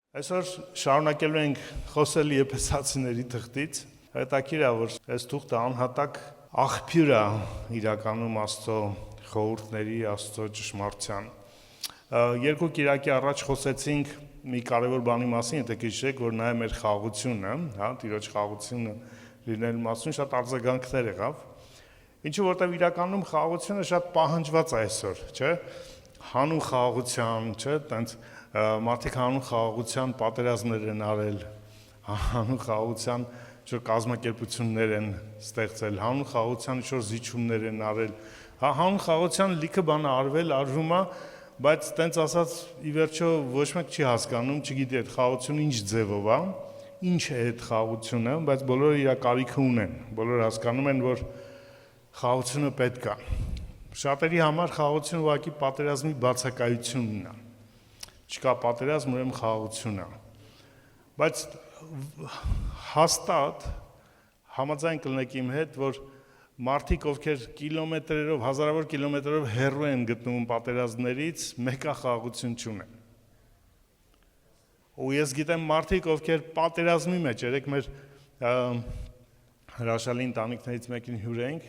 Այսօր շարունակելու ենք խոսել Եփեսացիների թղթից, հետաքրքիր է, որ այս թուղթը անհատակ աղբյուր է իրականում Աստծո խորհուրդների, Աստծո ճշմարտության։ Երկու կիրակի առաջ խոսեցինք մի կարևոր բանի մասին, եթե գիշերեք, որ նա է մեր խաղաղությունը, հա, Տիրոջ խաղաղությունը լինելու մասին շատ արձագանքներ եղավ։ Ինչու որտեղ իրականում խաղաղությունը շատ պահանջված է այսօր, չէ՞։ Հանուն խաղաղության, չէ՞, տենց մարդիկ հանուն խաղաղության պատերազմներ են արել, հանուն խաղաղության ինչ-որ կազմակերպություններ են ստեղծել, հանուն խաղաղության ինչ-որ զիջումներ են արել, հանուն խաղաղության լիքը բան արվել, արվում է, բայց տենց ասած ի վերջո ոչ մեկ չի հասկանում, չգիտի այդ խաղաղությունը ինչ ձևով է, ինչ է այդ խաղաղությունը, բայց բոլորը իր կարիքը ունեն, բոլորը հասկանում են, որ խաղաղությունը պետք է։ Շատերի համար խաղաղությունը ուղղակի պատերազմի բացակայությունն է։ Չկա պատերազմ, ուրեմն խաղաղություն է։ Բայց հաստատ համաձայն կլինեք իմ հետ, որ մարդիկ, ովքեր կիլոմետրերով, հազարավոր կիլոմետրերով հեռու են գտնվում պատերազմներից, մեկը խաղաղություն չունեն։ Ու ես գիտեմ մարդիկ, ովքեր պատերազմի մեջ, երեք մեր հրաշալի ընտանիքներից մեկին հյուր ենք,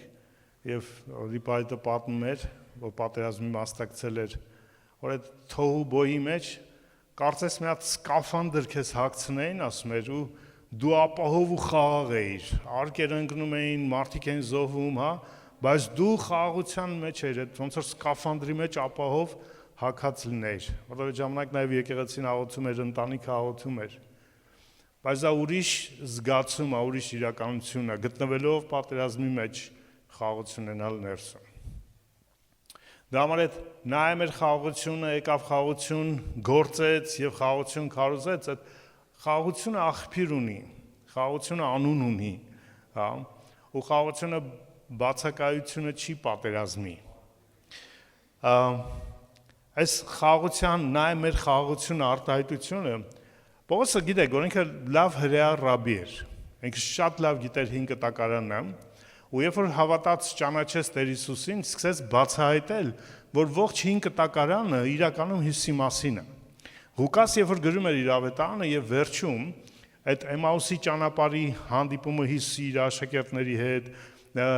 եւ Ռիպայտը պատմում էր, որ պատերազմի մասնակցել էր, որ այդ թոհու բոյի մեջ կարծես մի հատ սկաֆանդր քեզ հագցնեին, ասում էր, ու դու ապահով ու խաղաղ էիր, արկեր ընկնում էին, մարդիկ էին զոհվում, հա, բայց դու խաղաղության մեջ էիր, այդ ոնց որ սկաֆանդրի մեջ ապահով հագած լինեիր, որովհետեւ այդ ժամանակ նաեւ եկեղեցին աղոթում էր, ընտանիքը աղոթում էր։ Բայց դա ուրիշ զգացում է, ուրիշ իրականություն է, գտնվելով պատերազմի մեջ խաղաղություն ունենալ ներսում։ Դա համար այդ նա է մեր խաղաղությունը, եկավ խաղաղություն, գործեց եւ խաղաղություն քարոզեց, այդ խաղաղությունը աղբյուր ունի, խաղաղությունը անուն ունի, հա, ու խաղաղությունը բացակայությունը չի պատերազմի։ Այս խաղաղության նա է մեր խաղաղությունը արտահայտությունը, Պողոսը գիտեք, որ ինքը լավ հրեա ռաբի էր, ինքը շատ լավ գիտեր 5 կտակարանը, ու երբ որ հավատաց ճանաչեց Տեր Հիսուսին, սկսեց բացահայտել, որ ողջ 5 կտակարանը իրականում Հիսուսի մասին է։ Ղուկաս երբ որ գրում էր իր ավետարանը եւ վերջում այդ Էմաուսի ճանապարհի հանդիպումը Հիսուսի իր աշակերտների հետ,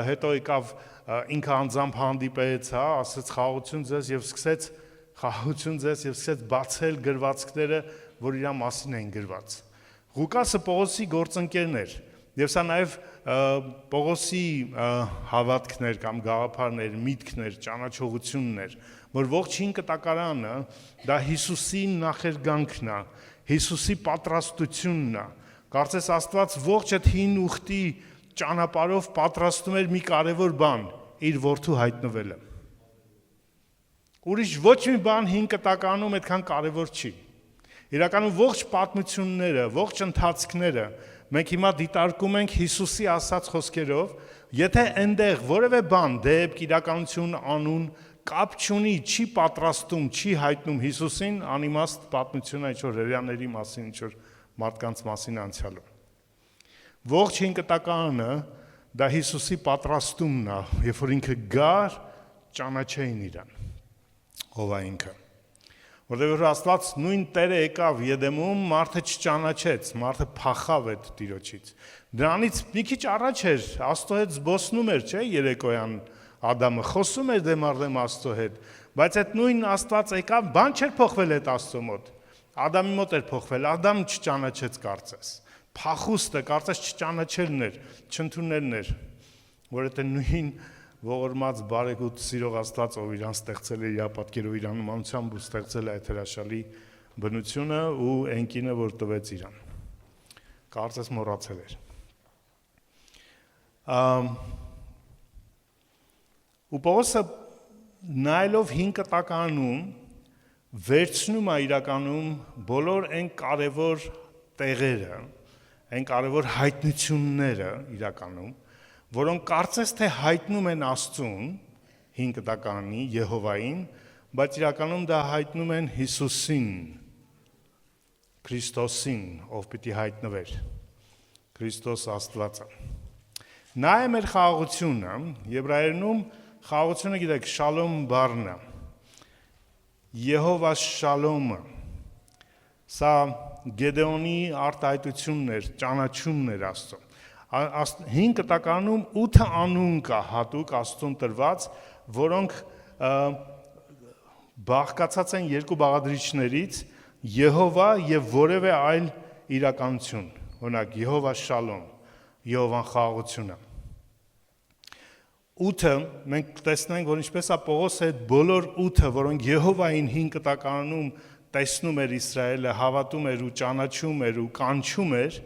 հետո եկավ ինքը անձամբ հանդիպեց, հա, ասաց խաղաղություն ձեզ եւ սկսեց բացել գրվածքները, որ իր մասին էին գրված։ Ղուկասը Պողոսի գործընկերն էր, եւ սա նաեւ Պողոսի հավատքներ կամ գաղափարներ, միտքներ, ճանաչողություններ, որ ողջ 5 կտակարանը դա Հիսուսի նախերգանքն է, Հիսուսի պատրաստությունն է։ Կարծես Աստված ողջ այդ հին ուխտի ճանապարհով պատրաստում էր մի կարևոր բան՝ իր որդու հայտնվելը։ Ուրիշ ոչ մի բան 5 կտակարանում այդքան կարևոր չի։ Իրականում ողջ պատմությունները, ողջ ընթացքները մենք հիմա դիտարկում ենք Հիսուսի ասած խոսքերով, եթե այնտեղ որևէ բան, դեպք, իրականություն, անուն կապ չունի, չի պատրաստում, չի հայտնում Հիսուսին, անիմաստ պատմություն է ինչ-որ հրեաների մասին, ինչ-որ մարդկանց մասին անցյալում։ Ողջ 5 կտակարանը դա Հիսուսի պատրաստումն է, երբ որ ինքը գար, ճանաչեին իրան, ով է ինքը։ Որտեղ Աստված նույն Տերը եկավ Եդեմում, մարդը չճանաչեց, մարդը փախավ այդ Տիրոջից։ Դրանից մի քիչ առաջ էր, Աստծո հետ զբոսնում էր, չէ՞, երեկոյան Ադամը խոսում էր դեմ առ դեմ Աստծո հետ, բայց այդ նույն Աստված եկավ, բան չէր փոխվել այդ Աստծո մոտ։ Ադամի մոտ էր փոխվել, Ադամը չճանաչեց կարծես։ Փախուստը կարծես չճանաչելն էր, չընդունելն էր, որ այդ նույն ողորմած բարեգութ սիրող Աստված, ով իրան ստեղծել է իր պատկերով, իր անումանությամբ ու ստեղծել է այդ հրաշալի բնությունը ու ընկինը, որ տվեց իրան։ Կարծես մոռացել էր։ Ու Պողոսը նայելով 5 կտակարանում վերցնում է իրականում բոլոր այն կարևոր տեղերը, այն կարևոր հայտնությունները իրականում, որոնք կարծես թե հայտնում են Աստծուն 5 կտակարանի Եհովային, բայց իրականում դա հայտնում են Հիսուսին, Քրիստոսին, ով պիտի հայտնվեր, Քրիստոս Աստվածը։ Նա է մեր խաղաղությունը, եբրայերենում խաղաղությունը գիտեք շալոմ բառն է, Եհովա շալոմը, Սա Գեդեոնի արտահայտությունն էր, ճանաչումն էր Աստծո։ 5 կտականում 8 անուն կա հատուկ Աստծուն տրված, որոնք բաղկացած են երկու բաղադրիչներից՝ Եհովա եւ որևէ այլ իրականություն, օրինակ Եհովա Շալոմ, Եհովան խաղաղությունը։ 8-ը մենք տեսնենք, որ ինչպես է Պողոսը այդ բոլոր 8-ը, որոնք Եհովային 5 կտականում տեսնում էր Իսրայելը, հավատում էր ու ճանաչում էր ու կանչում էր,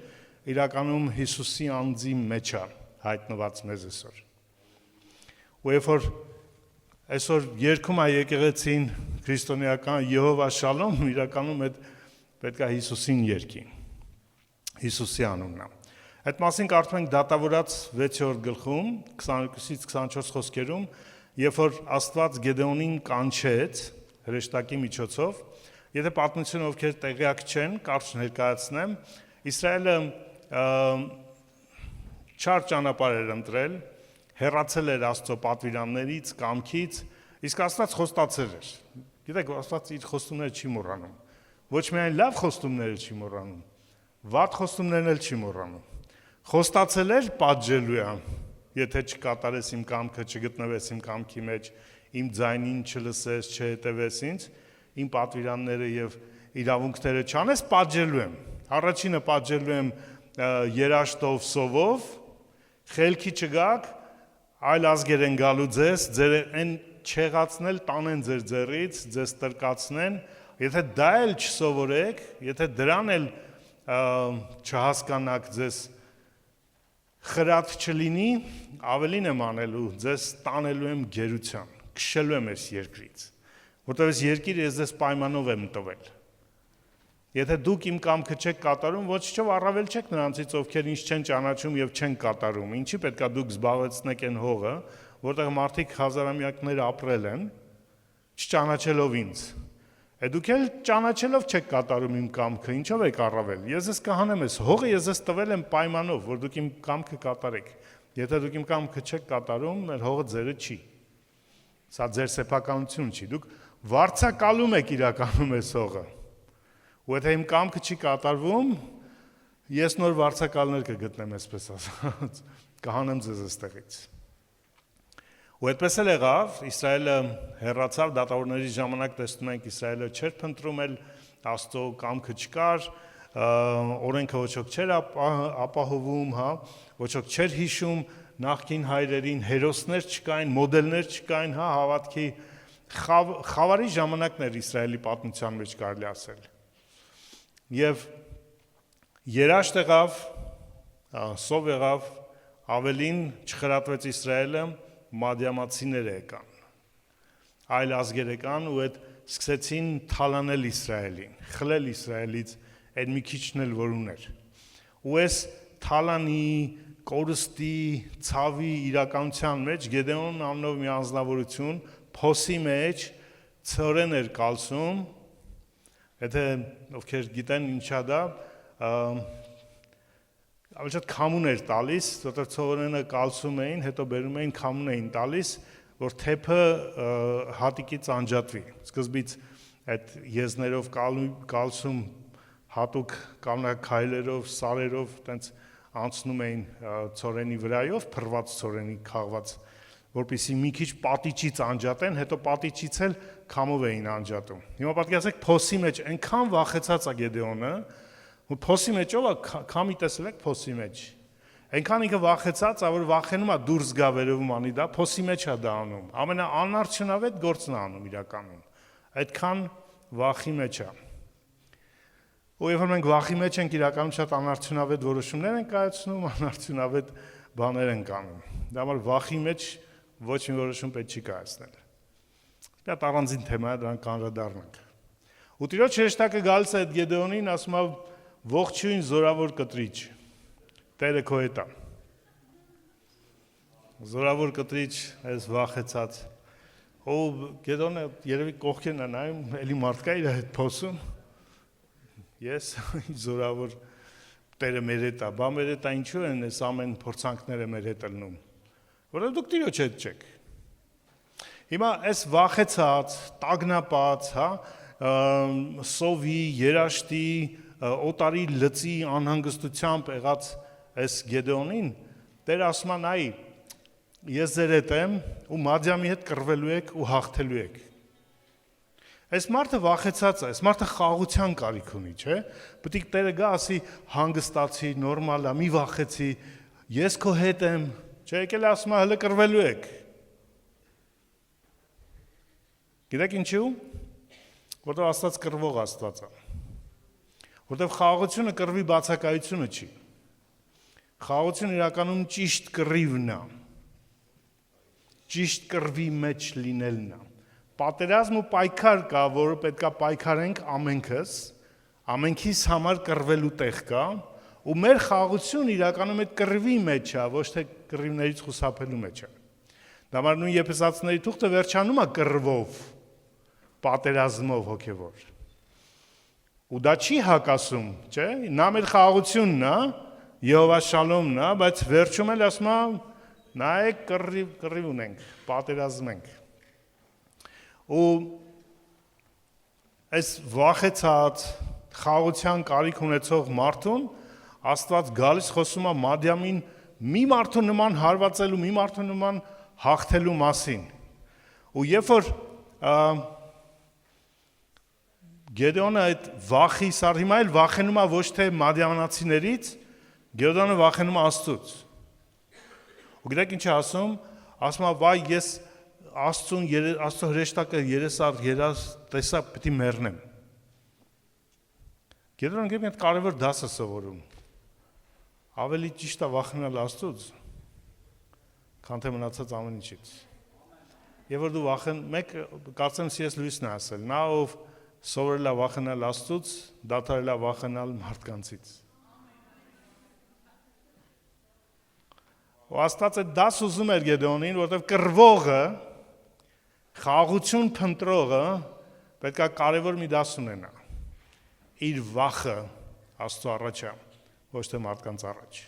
իրականում Հիսուսի անձի մեջ է հայտնված մեզ այսօր։ Ու երբ որ այսօր երգում է եկեղեցին քրիստոնեական Եհովա Շալոմ, իրականում այդ պետք է Հիսուսին երգի։ Հիսուսի անունն է։ Այդ մասին կարդում ենք Դատավորաց 6-րդ գլխում 22-ից 24 խոսքերում, երբ որ Աստված Գեդեոնին կանչեց հրեշտակի միջոցով, եթե պատմությունը ովքեր տեղյակ չեն, կարճ ներկայացնեմ, Իսրայելը չար ճանապարհ էր ընտրել, հեռացել էր Աստծո պատվիրաններից, կամքից, իսկ Աստված խոստացել էր։ Գիտեք, Աստված իր խոստումները չի մոռանում։ Ոչ միայն լավ խոստումները չի մոռանում, վատ խոստումներն էլ չի մոռանում։ Խոստացել էր պատժելու է, եթե չկատարես իմ կամքը, չգտնվես իմ կամքի մեջ, իմ ձայնին չլսես, չհետևես ինձ, իմ պատվիրանները եւ իրավունքները չանես, պատժելու եմ։ Առաջինը պատժելու եմ երաշտով, սովով, խելքի չգաք, այլ ազգեր են գալու ձեր այն չեղացնել տանեն ձեր ձեռից, ձեզ տրկացնեն, եթե դա էլ չսովորեք, եթե դրան էլ չհասկանաք, ձեզ խրատ չլինի, ավելին եմ անելու, ձեզ տանելու եմ գերության, քշելու եմ այս երկրից, որտեղ այս երկիրը ես ձեզ պայմանով եմ տվել։ Եթե դուք իմ կամքը չեք կատարում, ոչ չով առավել չեք նրանցից, ովքեր ինձ չեն ճանաչում եւ չեն կատարում։ Ինչի պետքա դուք զբաղեցնեք այն հողը, որտեղ մարդիկ հազարամյակներ ապրել են, չճանաչելով ինձ։ Դուք էլ ճանաչելով չեք կատարում իմ կամքը, ինչով եք առավել։ Ես ձեզ կհանեմ այս հողը, ես ձեզ տվել եմ պայմանով, որ դուք իմ կամքը կատարեք։ Եթե դուք իմ կամքը չեք կատարում, մեր հողը ձերը չի։ Սա ձեր սեփականություն չի։ Դուք վարձակալում եք իրականում այս հողը։ Ու եթե իմ կամքը չի կատարվում, ես նոր վարձակալներ կգտնեմ, այսպես ասած, կհանեմ ձեզ այստեղից։ Ու այդպես էլ եղավ, Իսրայելը հեռացավ, դատավորների ժամանակ տեսնում ենք Իսրայելը չէր փնտրում էլ, Աստծո կամքը չկար, օրենքը ոչ ոք չէր ապահովում, հա, ոչ ոք չէր հիշում նախկին հայրերին, հերոսներ չկային, մոդելներ չկային, հա, հավատքի խավարի ժամանակն էր Իսրայելի պատմության մեջ կարելի ասել։ Եվ երաշտ եղավ, սով եղավ, ավելին չխրատվեց Իսրայելը, մադիամացիները եկան, այլ ազգեր եկան ու այդ սկսեցին թալանել Իսրայելին, խլել Իսրայելից այդ մի քիչն էլ որ ուներ։ Ու այս թալանի, կորստի, ցավի իրականության մեջ Գեդեոն անունով մի անձնավորություն փոսի մեջ ցորեն էր կալսում, եթե ովքեր գիտեն ինչա դա, ավելի շատ քամուն էր տալիս, որտեղ ցորենը կալսում էին, հետո բերում էին քամուն էին տալիս, որ թեփը հատիկից անջատվի։ Սկզբից այդ եզներով կալսում հատուկ կանաքայլերով, սարերով, տենց անցնում էին ցորենի վրայով, փռված ցորենի քաղված, որպեսզի մի քիչ պատիճից անջատեն, հետո պատիճից էլ քամով էին անջատում։ Հիմա պատկերացեք փոսի մեջ այնքան վախեցած է Գեդեոնը, ու փոսի մեջ ով է քամի տեսել եք փոսի մեջ։ Այնքան ինքը վախեցած է, որ վախենում է դուրս գա վերևում անի դա, փոսի մեջ է դա անում։ Ամենաանարդյունավետ գործն է անում իրականում։ Այդքան վախի մեջ է։ Ու երբ մենք վախի մեջ ենք, իրականում շատ անարդյունավետ որոշումներ ենք կայացնում, անարդյունավետ բաներ ենք անում։ Դա համար վախի մեջ ոչ մի որոշում պետք չի կայացնել։ Դա առանձին թեմա է, դրան կանրադառնանք։ Ու Տիրոջ հրեշտակը գալիս է այդ Գեդեոնին, ասում է ողջույն զորավոր կտրիչ, Տերը քո հետ է։ Զորավոր կտրիչ, այս վախեցած։ Ով Գեդեոնը երևի կողքերն է նայում, էլի մարդ կա իր հետ փոսում։ Ես զորավոր Տերը մեր հետ է, բա մեր հետ է ինչու են այս ամեն փորձանքները մեր հետ ելնում։ Որովհետև դուք Տիրոջ հետ չեք։ Հիմա այս վախեցած, տագնապած, հա, սովի, երաշտի, օտարի լծի անհանգստությամբ եղած այս Գեդեոնին, Տեր ասում է նայ, ես ձեր հետ եմ ու Մադիամի հետ կռվելու եք ու հաղթելու եք։ Այս մարդը վախեցած է, այս մարդը խաղաղության կարիք ունի, չէ՞։ Պետք է Տերը գա ասի հանգստացի, նորմալ է, մի վախեցի, ես քո հետ եմ, չէ՞, եկել ասում է հələ կռվելու եք։ Գիտեք ինչու՞։ Որտեղ Աստված կռվող Աստված է։ Որտեղ խաղաղությունը կռվի բացակայությունը չի։ Խաղաղությունը իրականում ճիշտ կռիվն է։ Ճիշտ կռվի մեջ լինելն է։ Պատերազմ ու պայքար կա, որը պետքա պայքարենք ամենքս, ամենքիս համար կռվելու տեղ կա, ու մեր խաղաղությունը իրականում այդ կռվի մեջ է, ոչ թե կռիվներից խուսափելու մեջ է։ Դա համար նույն Եփեսացիների թուղթը վերջանում է կռվով, պատերազմով հոգևոր։ Ու դա չի հակասում, չէ՞։ Նա մեր խաղաղությունն է, Եհովա շալոմն է, բայց վերջում էլ ասում է նայեք կռիվ ունենք, պատերազմ ենք։ Ու այս վախեցած խաղաղության կարիք ունեցող մարդուն Աստված գալիս խոսում է Մադիամին մի մարդու նման հարվածելու, մի մարդու նման հաղթելու մասին։ Ու երբ որ Գեդեոնը այդ վախի սար հիմա էլ վախենում է ոչ թե մադիամանացիներից, Գեդեոնը վախենում է Աստծուց։ Ու գիտեք ինչ է ասում, ասում է վայ ես Աստծո հրեշտակը երես տեսա պետք է մեռնեմ։ Գեդեոնը գիտեք այդ կարևոր դաս է սովորում։ Ավելի ճիշտ է վախենալ Աստծուց, քան թե մնացած ամեն ինչից։ Եվ որ դու մեկ կարծեմ C.S. Lewis-ն է ասել, նա ով սովորել է վախենալ Աստծուց, դադարել է վախենալ մարդկանցից։ Ու Աստված այդ դաս ուզում էր Գեդեոնին, որովհետև կռվողը, խաղաղություն փնտրողը պետք է կարևոր մի դաս ունենա։ Իր վախը Աստծո առաջ է, ոչ թե մարդկանց առաջ։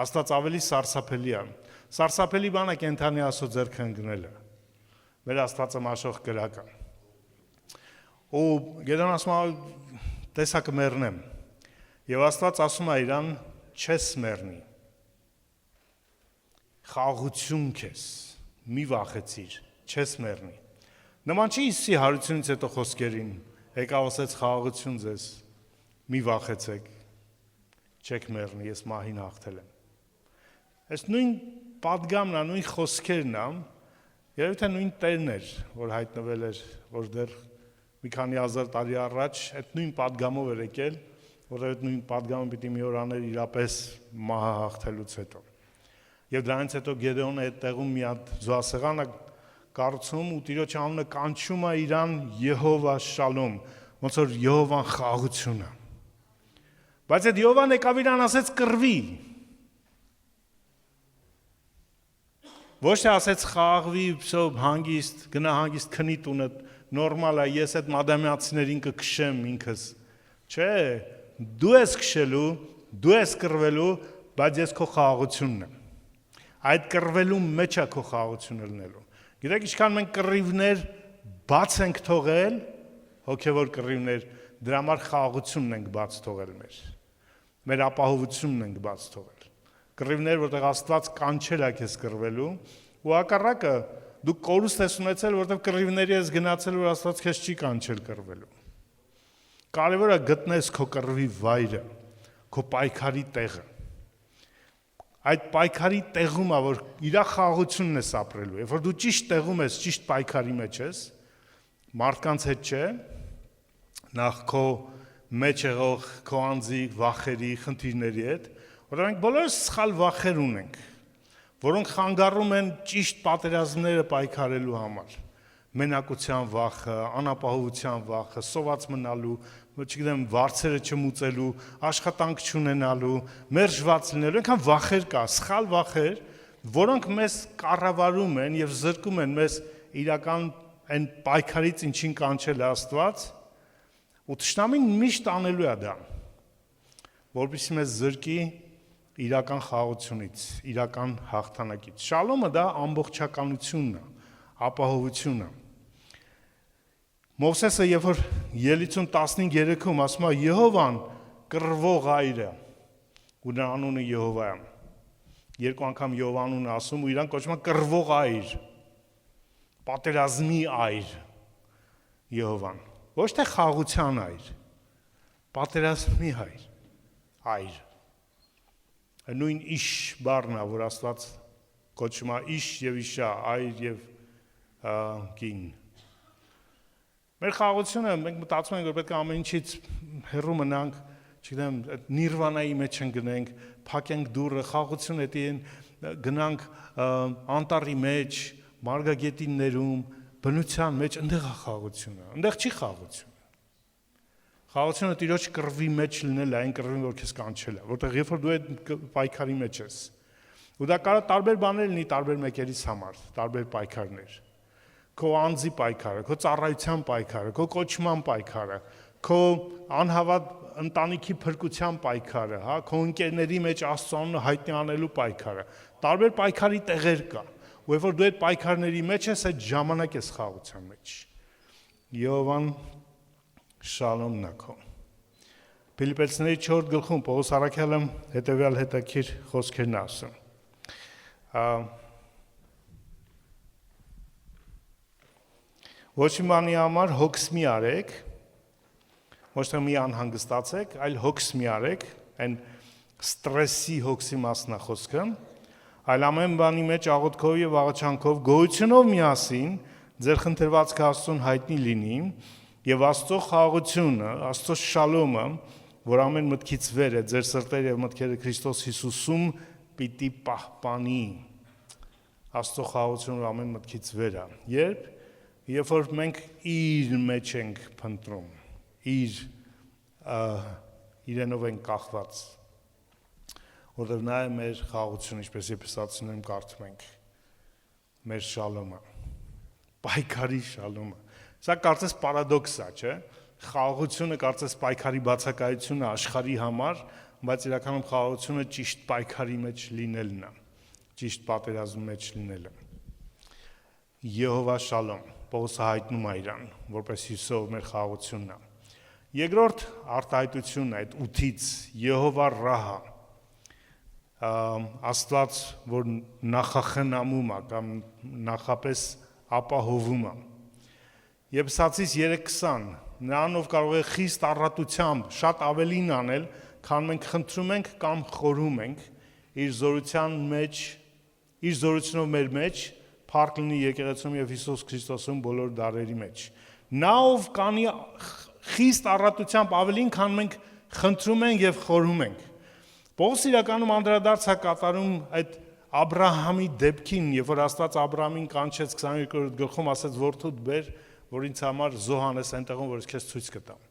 Աստված ավելի սարսափելի է։ Սարսափելի բան է կենդանի Աստծո ձեռքը ընկնելը։ Մեր Աստվածը մաշող կրակ է։ Ու Գեդեոնը ասում է տեսա կմեռնեմ։ Եվ Աստված ասում է իրան չես մեռնի։ Խաղաղություն քեզ, մի վախեցիր, չես մեռնի։ Նման չի Հիսուսի հարությունից հետո խոսքերին, եկավ ասեց խաղաղություն ձեզ, մի վախեցեք, չեք մեռնի, ես մահին հաղթել եմ։ Այս նույն պատգամն է, նույն խոսքերն է, երևի թե նույն Տերն էր, որ հայտնվել էր, որ դեռ մի քանի հազար տարի առաջ այդ նույն պատգամով էր եկել, որ այդ նույն պատգամը պիտի մի օր աներ իրապես մահը հաղթելուց հետո։ Եվ դրանից հետո Գեդեոնը այդ տեղում մի հատ զոհասեղան է կառուցում ու Տիրոջ անունը կանչում է իրան Եհովա շալոմ, ոնց որ Եհովան խաղաղություն է։ Բայց այդ Եհովան եկավ իրան ասեց կռվի։ Ոչ թե ասեց խաղաղվի, հանգիստ, գնա հանգիստ քնի տունը, նորմալ է, ես այդ մադամյանցիներին կքշեմ ինքս։ Չէ, դու ես քշելու, դու ես կռվելու, բայց ես քո խաղաղությունն եմ։ Այդ կռվելու մեջ է քո խաղաղությունը լինելու։ Գիտեք, ինչքան մենք կռիվներ բաց ենք թողել, հոգևոր կռիվներ, դրա համար խաղաղությունն ենք բաց թողել մեր ապահովությունն ենք բաց թողել։ Կռիվներ, որտեղ Աստված կանչել է քեզ կռվելու, ու հակառակը դու կորուստ ես ունեցել, որտեղ կռիվների ես գնացել, որ Աստված քեզ չի կանչել կռվելու։ Կարևոր է գտնես քո կռվի վայրը, քո պայքարի տեղը։ Այդ պայքարի տեղում է, որ իր խաղաղությունն ես ապրելու։ Երբ որ դու ճիշտ տեղում ես, ճիշտ պայքարի մեջ ես, մարդկանց հետ չէ, նախ քո մեջ եղող քո անձի վախերի, խնդիրների հետ, որտեղ մենք բոլորս սխալ վախեր ունենք, որոնք խանգարում են ճիշտ պատերազմները պայքարելու համար։ Մենակության վախը, անապահովության վախը, սոված մնալու, չգիտեմ, վարձերը չմուծելու, աշխատանք չունենալու, մերժված լինելու, այնքան վախեր կա, սխալ վախեր, որոնք մեզ կառավարում են եւ զրկում են մեզ իրական այն պայքարից, ինչին կանչել է Աստված, ու թշնամին միշտ անելու է դա, որպեսզի մեզ զրկի իրական խաղաղությունից, իրական հաղթանակից։ Շալոմը դա ամբողջականությունն է, ապահովությունը։ Մովսեսը երբ որ Ելիցուն 15:3-ում ասում է Եհովան կռվող այրը, ու նրա անունը Եհովա է։ Երկու անգամ Եհովա անունը ասում ու իրան կոչում է կռվող այր, պատերազմի այր Եհովան, ոչ թե խաղության այր, պատերազմի այր։ Նույն իշ բառն է, որ Աստված կոչում է իշ եւ իշա, այր եւ կին։ Մեր խաղությունը մենք մտածում ենք, որ պետք է ամեն ինչից հեռու մնանք, չգիտեմ, այդ նիրվանայի մեջ ընկնենք, փակենք դուռը, խաղությունը դի գնանք անտառի մեջ, մարգագետիններում, բնության մեջ, այնտեղ է խաղությունը, այնտեղ չի խաղությունը։ Խաղությունը Տիրոջ կռվի մեջ լինել է, այն կռվին, որ քեզ կանչել է, որտեղ երբ որ դու այդ պայքարի մեջ ես։ Ու դա կարող տարբեր բաներ լինի տարբեր մեկերից համար, տարբեր պայքարներ։ Քո անձի պայքարը, քո ծառայության պայքարը, քո կոչման պայքարը, քո անհավատ ընտանիքի փրկության պայքարը, հա, քո ընկերների մեջ Աստծո անունը հայտնի անելու պայքարը։ Տարբեր պայքարի տեղեր կա։ Ու երբ որ դու այդ պայքարների մեջ ես, այդ ժամանակ ես խաղության մեջ։ Եհովան շալոմն է քո։ Փիլիպպեցիների 4-րդ Պողոս առաքյալը հետևյալ հետաքրքիր խոսքերն ասում։ Ոչ մի բանի համար հոգս մի արեք, ոչ թե մի անհանգստացեք, այլ հոգս մի արեք, այն ստրեսի հոգսի մասն է խոսքը, այլ ամեն բանի մեջ աղոթքով եւ աղաչանքով գոհությունով միասին ձեր խնդրվածքը Աստծուն հայտնի լինի եւ Աստծո խաղաղությունը, Աստծո շալոմը, որ ամեն մտքից վեր է, ձեր սրտերը եւ մտքերը Քրիստոս Հիսուսում պիտի պահպանի։ Աստծո խաղաղությունը ամեն մտքից վեր է։ Երբ որ մենք իր մեջ ենք փնտրում, իրենով ենք կախված, որտեղ նա է մեր խաղաղությունը, ինչպես Եփեսացիներին եմ կարդում ենք, մեր շալոմը, պայքարի շալոմը։ Սա կարծես պարադոքս է, չէ՞։ Խաղաղությունը կարծես պայքարի բացակայությունը աշխարհի համար, բայց իրականում խաղաղությունը ճիշտ պայքարի մեջ լինելն է, ճիշտ պատերազմի մեջ լինելը։ Եհովա շալոմ, Պողոսը հայտնում է իրան, որպես Հիսուսով մեր խաղաղությունն է։ Երկրորդ արտահայտությունն է այդ 8-ից Եհովա Ռահա, Աստված, որ նախախնամում է կամ նախապես ապահովում է։ Եփեսացիս 3:20 նրանով կարող է խիստ առատությամբ շատ ավելին անել, քան մենք խնդրում ենք կամ խորհում ենք, իր զորությունով մեր մեջ փառք լինի եկեղեցում եւ Հիսուս Քրիստոսում բոլոր դարերի մեջ։ Նա ով կանի խիստ առատությամբ ավելին, քան մենք խնդրում ենք եւ խորհում ենք։ Պողոս իրականում անդրադարձ է կատարում այդ Աբրահամի դեպքին, երբ որ Աստված Աբրահամին կանչեց 22-րդ գլխում, ասեց որդուդ բեր, որ ինձ համար զոհանես այնտեղում, որ ես քեզ ցույց կտամ։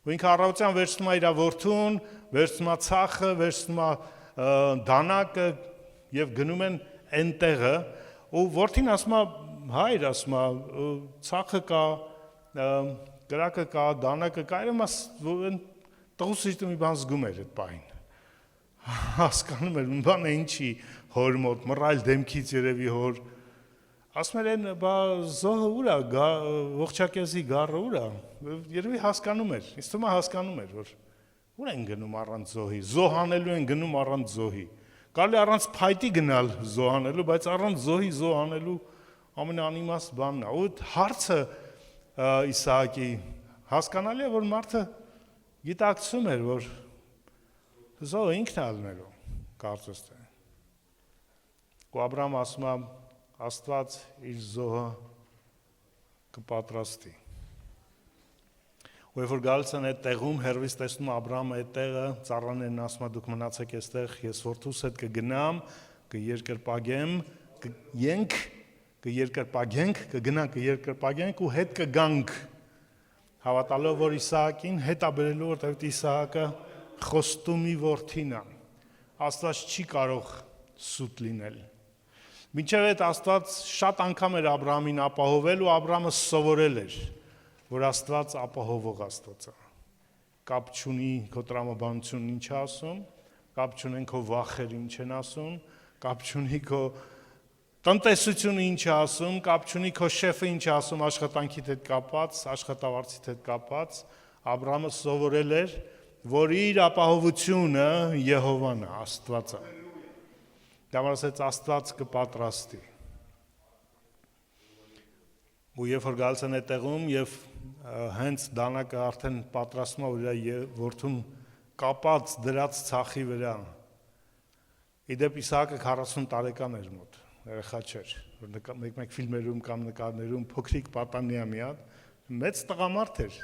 Ու ինքը առավոտյան վերցնում է իր որդուն, վերցնում է ցախը, վերցնում է դանակը եւ գնում են այնտեղը, ու որդին ասում է, հայր, ասում է, ցախը կա, գրակը կա, դանակը կա, այն տղուս իր մի բան զգում էր այդ պահին։ Հասկանում էր, բան է ինչի հոր մոտ, մռայլ դեմքից երևի հոր, ասում էր են, բա զոհը ուր է, ողջակեզի գառը ուր է, երևի հասկանում էր, ինձ թվում է հասկանում էր, որ ուր են գնում առանց զոհի, զոհանելու են գնում առանց զոհի, կարելի առանց փայտի գնալ զոհանելու, բայց առանց զոհի զոհանելու ամենաանիմաստ բանն է, ու հարցը Իսահակի հասկանալի է, որ մարդը գիտակցում էր, որ զոհը ինքն է ալնելու, կարծես թե։ Ու Աբրահամը ասում է, Աստված իր զոհը կպատրաստի։ Ու երբ որ գալիս են այդ տեղում, հեռվից տեսնում Աբրահամը այդ տեղը, ծառաներն ասում է դուք մնացեք այստեղ, ես որդուս հետ կգնամ, կգնանք ու հետ կգանք, հավատալով որ Իսահակին հետ է բերելու, որտեղ Իսահակը խոստումի որդին է։ Աստված չի կարող սուտ լինել։ Մինչև այդ Աստված շատ անգամ էր Աբրահամին ապահովել ու Աբրահամը սովորել էր, որ Աստված ապահովող Աստված է։ Կապ չունի քո տրամաբանությունն ինչ է ասում, կապ չունեն քո վախերը ինչ են ասում, կապ չունի քո տնտեսությունը ինչ է ասում, կապ չունի քո շեֆը ինչ է ասում աշխատանքիդ հետ կապած, աշխատավարձիդ հետ կապած, Աբրահամը սովորել էր, որ իր ապահովությունը Եհովան է, Աստված է։ Դա ասեց Աստված կպատրաստի։ Ու երբ որ գալիս են այդտեղում եւ հենց դանակը արդեն պատրաստում է որ իր որդուն կապած դրած ցախի վրա։ Իդեպ Իսահակը 40 տարեկան էր մոտ, երեխա չէր, որ մեկ ֆիլմերում կամ նկարներում փոքրիկ պատանի է մի հատ, մեծ տղամարդ էր։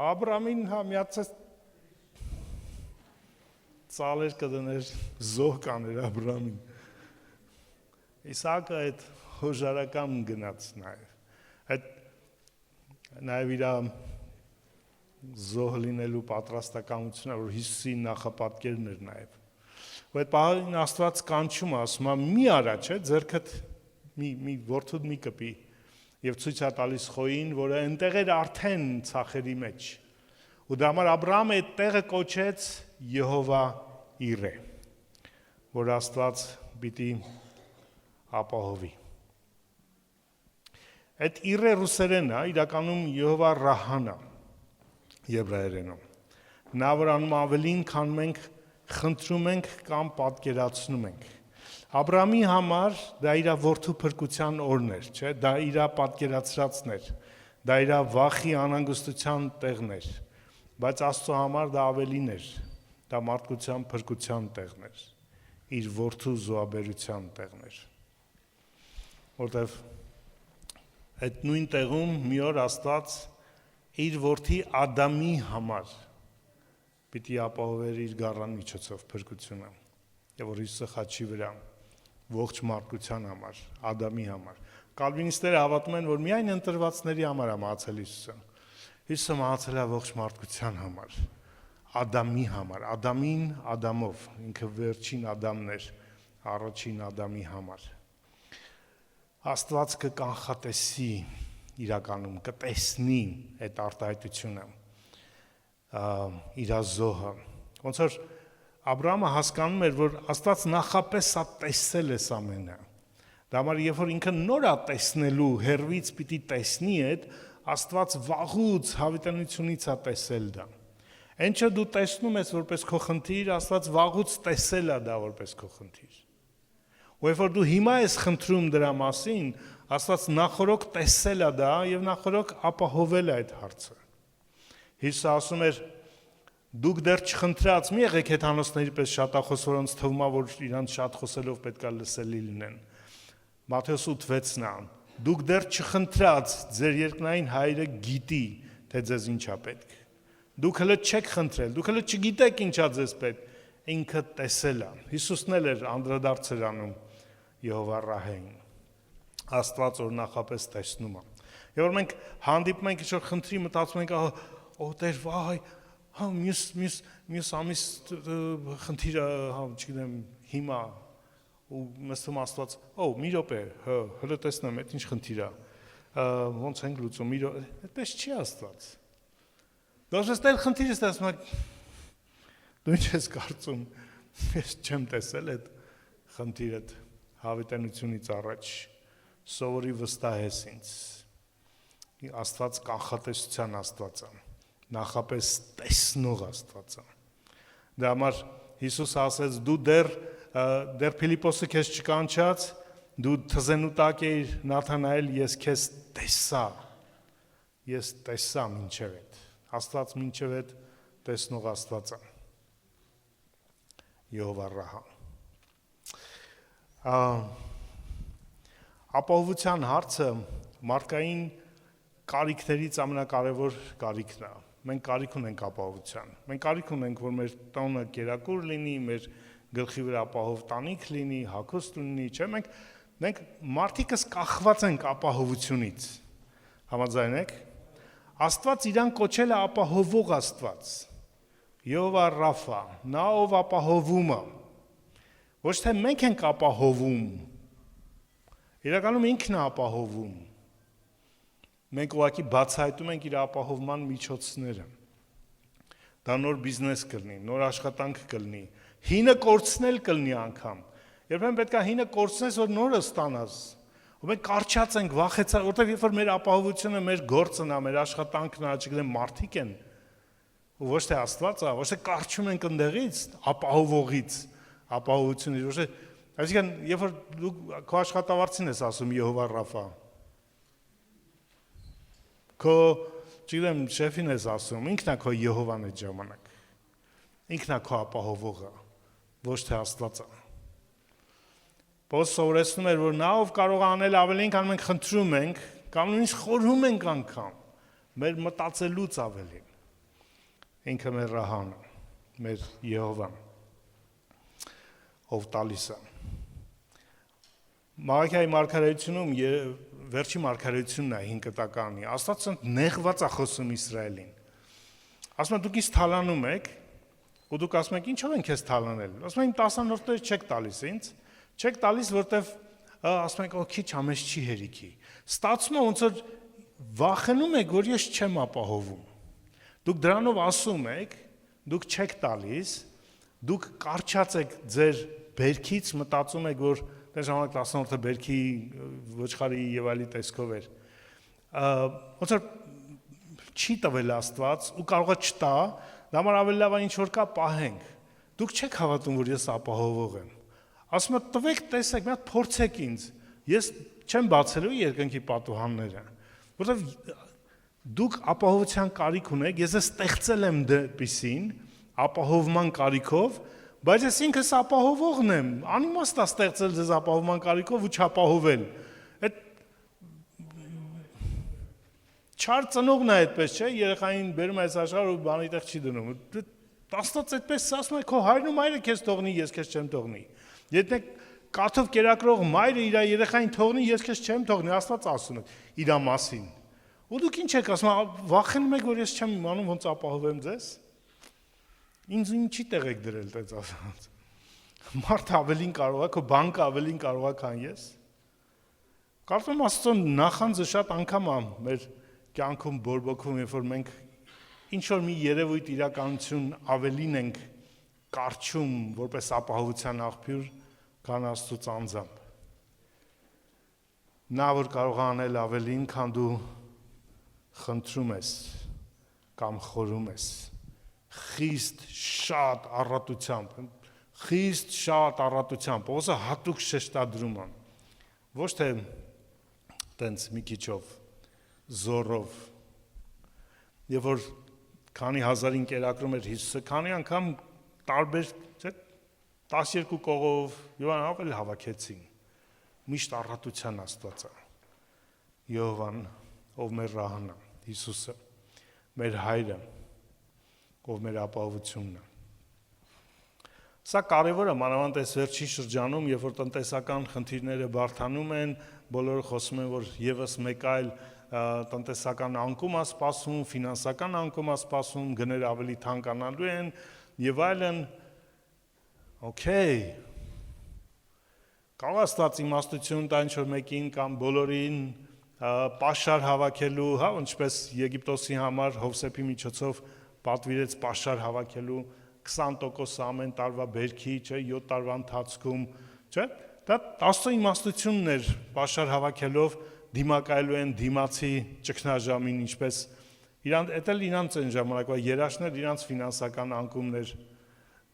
Աբրամին միացած ծալեր կդներ, զոհ կաներ Աբրամին։ Իսահակը այդ հոժարական գնաց նաև իր զոհ լինելու պատրաստականությունը, որ Հիսուսի նախապատկերն էր նաև։ Ու այդ պահին Աստված կանչում է, ասում է՝ մի արա, չէ, ձեռքդ մի որդուդ մի կպի, եւ ցույց է տալիս խոյին, որը այնտեղ էր արդեն ցախերի մեջ։ Ու դա համար Աբրահամը այդ տեղը կոչեց Եհովա Իրե, որ Աստված պիտի ապահովի։ Այդ Իրե ռուսերենն է, իրականում Եհովա Ռահան է եբրայերենում։ Նա վրանում ավելին, քան մենք խնդրում ենք կամ պատկերացնում ենք։ Աբրահամի համար դա իր որդու փրկության օրն էր, չէ՞, դա իր պատկերացրածն էր, դա իր վախի անհանգստության տեղն էր, բայց Աստծո համար դա ավելին էր, դա մարդկության փրկության տեղն էր, իր որդու զոհաբերության տեղն էր, որտեվ այդ նույն տեղում մի օր Աստված իր որդի Ադամի համար պիտի ապահովեր իր գառան միջոցով փրկությունը, եւ որ Հիսուսը խաչի վրա ողջ մարդկության համար, Ադամի համար։ Կալվինիստները հավատում են, որ միայն ընտրվածների համար է մահացել Հիսուսը։ Հիսուսը մահացել է ողջ մարդկության համար, Ադամի համար, Ադամին Ադամով, ինքը վերջին Ադամն էր, առաջին Ադամի համար։ Աստված կկանխատեսի իրականում, կտեսնի այդ արտահայտությունը, իր զոհը։ Ոնց որ Աբրահամը հասկանում էր, որ Աստված նախապես է տեսել այս ամենը։ Դա համար երբ որ ինքը նոր է տեսնելու, հերվից պիտի տեսնի այդ, Աստված վաղուց հավիտենությունից է տեսել դա։ Ինչը դու տեսնում ես որպես քո խնդիր, Աստված վաղուց տեսել է դա որպես քո խնդիր։ Ու երբ որ դու հիմա ես խնդրում դրա մասին, Աստված նախորոք տեսել է դա եւ նախորոք ապահովել է այդ հարցը։ Հիսուսը ասում էր. դուք դեռ չխնդրած մի եղեք հեթանոսների պես շատախոս, որոնց թվում է, որ իրանց շատ խոսելով պետքա լսելի լինեն։ Մատթեոս 8:6-ն է. դուք դեռ չխնդրած, ձեր երկնային հայրը գիտի, թե ձեզ ինչ է պետք։ Դուք հələ չեք խնդրել, դուք հələ չգիտեք ինչ է ձեզ պետք, ինքը տեսել է։ Հիսուսն էլ էր անդրադարձ անում Եհովա Ռահային։ Աստված որ նախապես տեսնում է։ Եվ որ մենք հանդիպում ենք ինչ-որ խնդրի, մտածում ենք, Տեր, վայ, մյուս ամիս խնդիրը, չգիտեմ, հիմա ու մստում Աստված, մի րոպե, հələ տեսնեմ, այդ ինչ խնդիր է, ոնց ենք լուծում, այդպես չի Աստված։ Դόσպես Տեր խնդիրս ասում եք, դու ինչ ես կարծում, ես չեմ տեսել այդ խնդիրդ հավիտենությունից առաջ, սովորի վստահես ինձ, Աստված կանխատեսության Աստված է, նախապես տեսնող Աստված է։ Դա համար Հիսուսը ասեց, դու դեռ Փիլիպոսը քեզ չկանչած, դու թզենու տակ էիր Նաթանայել, ես քեզ տեսա մինչև այդ, Աստված մինչև այդ տեսնող Աստված է, Եհովա Ռահա։ Ապահովության հարցը մարդկային կարիքներից ամենակարևոր կարիքն է։ Մենք կարիք ունենք ապահովության։ Մենք կարիք ունենք, որ մեր տոնը կերակուր լինի, մեր գլխի վրա ապահով տանիք լինի, հագուստ լինի, չէ՞։ Մենք մարդիկս կախված ենք ապահովությունից։ Համաձայն եք։ Աստված իրան կոչել է ապահովող Աստված։ Եհովա Ռաֆա, նա ով ապահովում է։ Ոչ թե մենք ենք ապահովում։ Իրականում ինքն է ապահովում։ Մենք ուղղակի բացահայտում ենք իր ապահովման միջոցները։ Դա նոր բիզնես կլինի, նոր աշխատանք կլինի, հինը կորցնել կլինի անգամ։ Երբեմն պետք է հինը կորցնես, որ նորը ստանաս։ Ու մենք կարճած ենք, վախեցա, որտեղ երբ որ մեր ապահովությունը մեր գործն է, մեր աշխատանքն է, չգիտեմ, մարդիկ են։ Ու ոչ թե Աստվածը, ոչ թե կարճում ենք ընդեղից, ապահովողից, ապահովությունից, ոչ թե, այսինքն, երբ որ դու քո աշխատավարձին ես ասում Եհովա Ռաֆա, քո, չգիտեմ, շեֆին ես ասում, ինքն է քո Եհովան այդ ժամանակ, ինքն է քո ապահովողը, ոչ թե Աստվածը։ Պողոս սովորեցնում էր, որ նա ով կարող է անել ավելին, քան մենք խնդրում ենք, կամ նույնիսկ խորհում ենք անգամ, մեր մտածելուց ավելին։ Ինքը մեր Ռահանը, մեր Եհովան, ով տալիս է։ Մաղաքիայի մարգարեությունում վերջի մարգարեությունն է 5 կտականի։ Աստված նեղված է խոսում Իսրայելին։ Ասում է դուք ինձ թալանում եք, ու դուք ասում եք ինչով են քեզ թալանել։ Ասում եմ իմ 10-րդները չեք տալիս ինձ, չեք տալիս, որտեվ ասում եք քիչ ամես չի հերիքի։ Ստացվում է ոնց որ վախենում եք, որ ես չեմ ապահովում։ Դուք դրանով ասում եք, դուք չեք տալիս, դուք կարճած եք ձեր բերքից, մտածում եք, որ դեռ ժամանակ 10-րդը բերքի ոչխարի եւ այլի տեսքով էր։ Ոնց որ չի տվել Աստված ու կարող է չտա, դա համար ավելի լավ է ինչ որ կա պահենք։ Դուք չեք հավատում, որ ես ապահովող եմ։ Ասում եմ տվեք, տեսեք, մի հատ փորձեք ինձ։ Ես չեմ բացելու երկնքի պատուհանները, որովհետեւ դուք ապահովության կարիք ունեք, ես ստեղծել եմ դեպիսին, ապահովման կարիքով, բայց ես ինքս ապահովողն եմ, անիմաստ է ստեղծել ձեզ ապահովման կարիքով ու չապահովել։ Այդ չար ծնողն է այդպես, չէ, երեխային բերում է այս աշխարհ ու բանի տեղ չի դնում։ Աստված այդպես ասում է, քո հայրն ու մայրը քեզ թողնի, ես քեզ չեմ թողնի։ Եթե կաթով կերակրող մայրը իր երեխային թողնի, ես քեզ չեմ թողնի, Աստված ասում է իր մասին։ Ու դուք ինչ եք ասում, վախենում եք, որ ես չեմ իմանում ոնց ապահովեմ ձեզ։ Ինձ ինչի տեղ եք դրել տենց ասած։ Մարդը ավելին կարող է, քո բանկը ավելին կարող է, քան ես։ Կարծում եմ Աստծո նախանձը շատ անգամ է մեր կյանքում բորբոքում, երբ որ մենք ինչ որ մի երևույթ իրականություն ավելին ենք կարճում որպես ապահովության աղբյուր, քան Աստծո անձամբ։ Նա որ կարող է անել ավելին, քան դու խնդրում ես կամ խորում ես, խիստ շատ առատությամբ, ոսը հատուկ շեշտադրում է, ոչ թե տենց մի քիչով, զորով, եւ որ քանի հազարին կերակրում էր Հիսուսը, քանի անգամ տարբեր 12 կողով եւ ավելի հավաքեցին, միշտ առատության Աստվածը, Եհովան, ով մեր Ռահանն է, Հիսուսը, մեր հայրը, ով մեր ապահովությունն է։ Սա կարևոր է, մանավանդ այս վերջի շրջանում, երբ որ տնտեսական խնդիրները բարդանում են, բոլորը խոսում են, որ եւս մեկ այլ տնտեսական անկում է սպասում, ֆինանսական անկում է սպասում, գները ավելի թանկանալու են եւ այլն։ Okay։ Կարող է ստաց իմաստություն տա ինչ-որ մեկին կամ բոլորին պաշար հավաքելու, հա, ինչպես Եգիպտոսի համար Հովսեփի միջոցով պատվիրեց պաշար հավաքելու 20% ամեն տարվա բերքի, չէ, 7 տարվա ընթացքում, չէ, դա Աստծո իմաստությունն էր պաշար հավաքելով դիմակայելու են դիմացի ճգնաժամին, ինչպես իրանց էլ իրանց են ժամանակվա երաշներ, իրանց ֆինանսական անկումներ,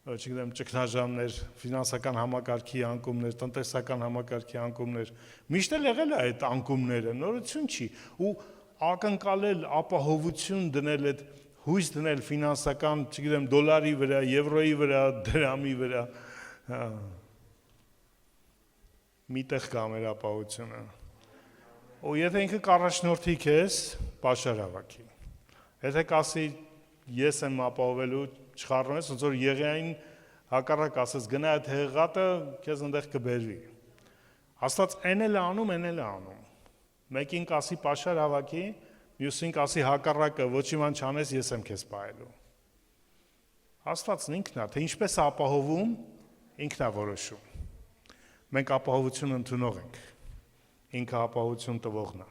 չգիտեմ, ճգնաժամներ, ֆինանսական համակարգի անկումներ, տնտեսական համակարգի անկումներ, միշտ էլ եղել է այդ անկումները, նորություն չի, ու ակնկալել ապահովություն դնել այդ հույս դնել ֆինանսական, չգիտեմ, դոլարի վրա, եվրոյի վրա, դրամի վրա, միտեղ կա մեր ապահովությունը։ Ու եթե ինքը կառաջնորդի քեզ, պաշար հավաքի։ Եթե կասի ես եմ ապահովելու, չխառնում ես, ոնց որ Եղիային հակառակ ասես գնա այդ հեղեղատը քեզ այնտեղ կբերվի։ Աստված այն էլ է անում։ Մեկին կասի պաշար հավաքի, մյուսին կասի հակառակը, ոչ իման չանես, ես եմ քեզ պահելու։ Աստվածն ինքն է, թե ինչպես է ապահովում, ինքն է որոշում։ Մենք ապահովություն ընդունող ենք։ Ինքը ապահովություն տվողն է։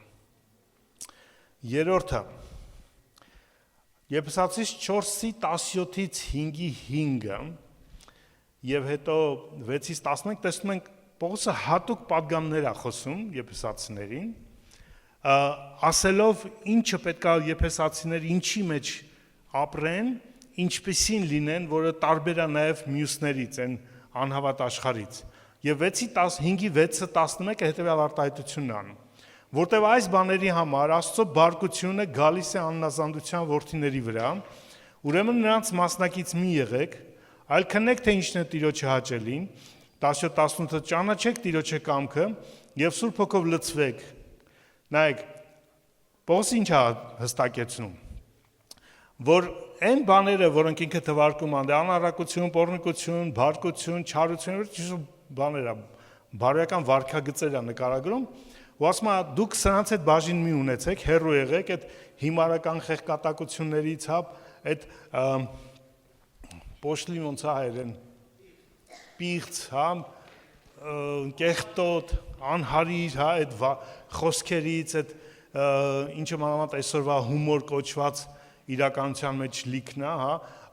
Երրորդը Եփեսացիս 4-ի 17-ից 5-ի 5-ը եւ հետո 6-ից 11 տեսնում ենք Պողոսը հատուկ պատգամներ է խոսում եփեսացիներին, ասելով ինչը պետքա եփեսացիները ինչի մեջ ապրեն, ինչպեսին լինեն, որը տարբեր է նաև մյուսներից, այն անհավատ աշխարհից։ Եվ 5-ի 6-ը 11-ը հետեւյալ արտահայտությունն անում, որտեղ այս բաների համար Աստծո բարկությունը գալիս է աննազանդության որդիների վրա, ուրեմն նրանց մասնակից մի եղեք, այլ քննեք թե ինչն է Տիրոջը հաճելին, 17-18-ը ճանաչեք Տիրոջը կամքը եւ Սուրբ Հոգով լցվեք։ Նայեք, Պողոսը ինչ է հստակեցնում, որ այն բաները, որոնք ինքը թվարկում անդե անառակություն, պոռնկություն, բարկություն, չարություն, բաներ է, բարոյական վարքագծեր է նկարագրում, ու ասում է դուք սրանց հետ բաժին մի ունեցեք, հեռու եղեք այդ հիմարական խեղկատակություններից, այդ պոշլի ոնց է հայերեն, պիղծ, կեղտոտ, անհարիր, այդ խոսքերից, այդ ինչը մանավանդ այսօրվա հումոր կոչված իրականության մեջ լիքն է,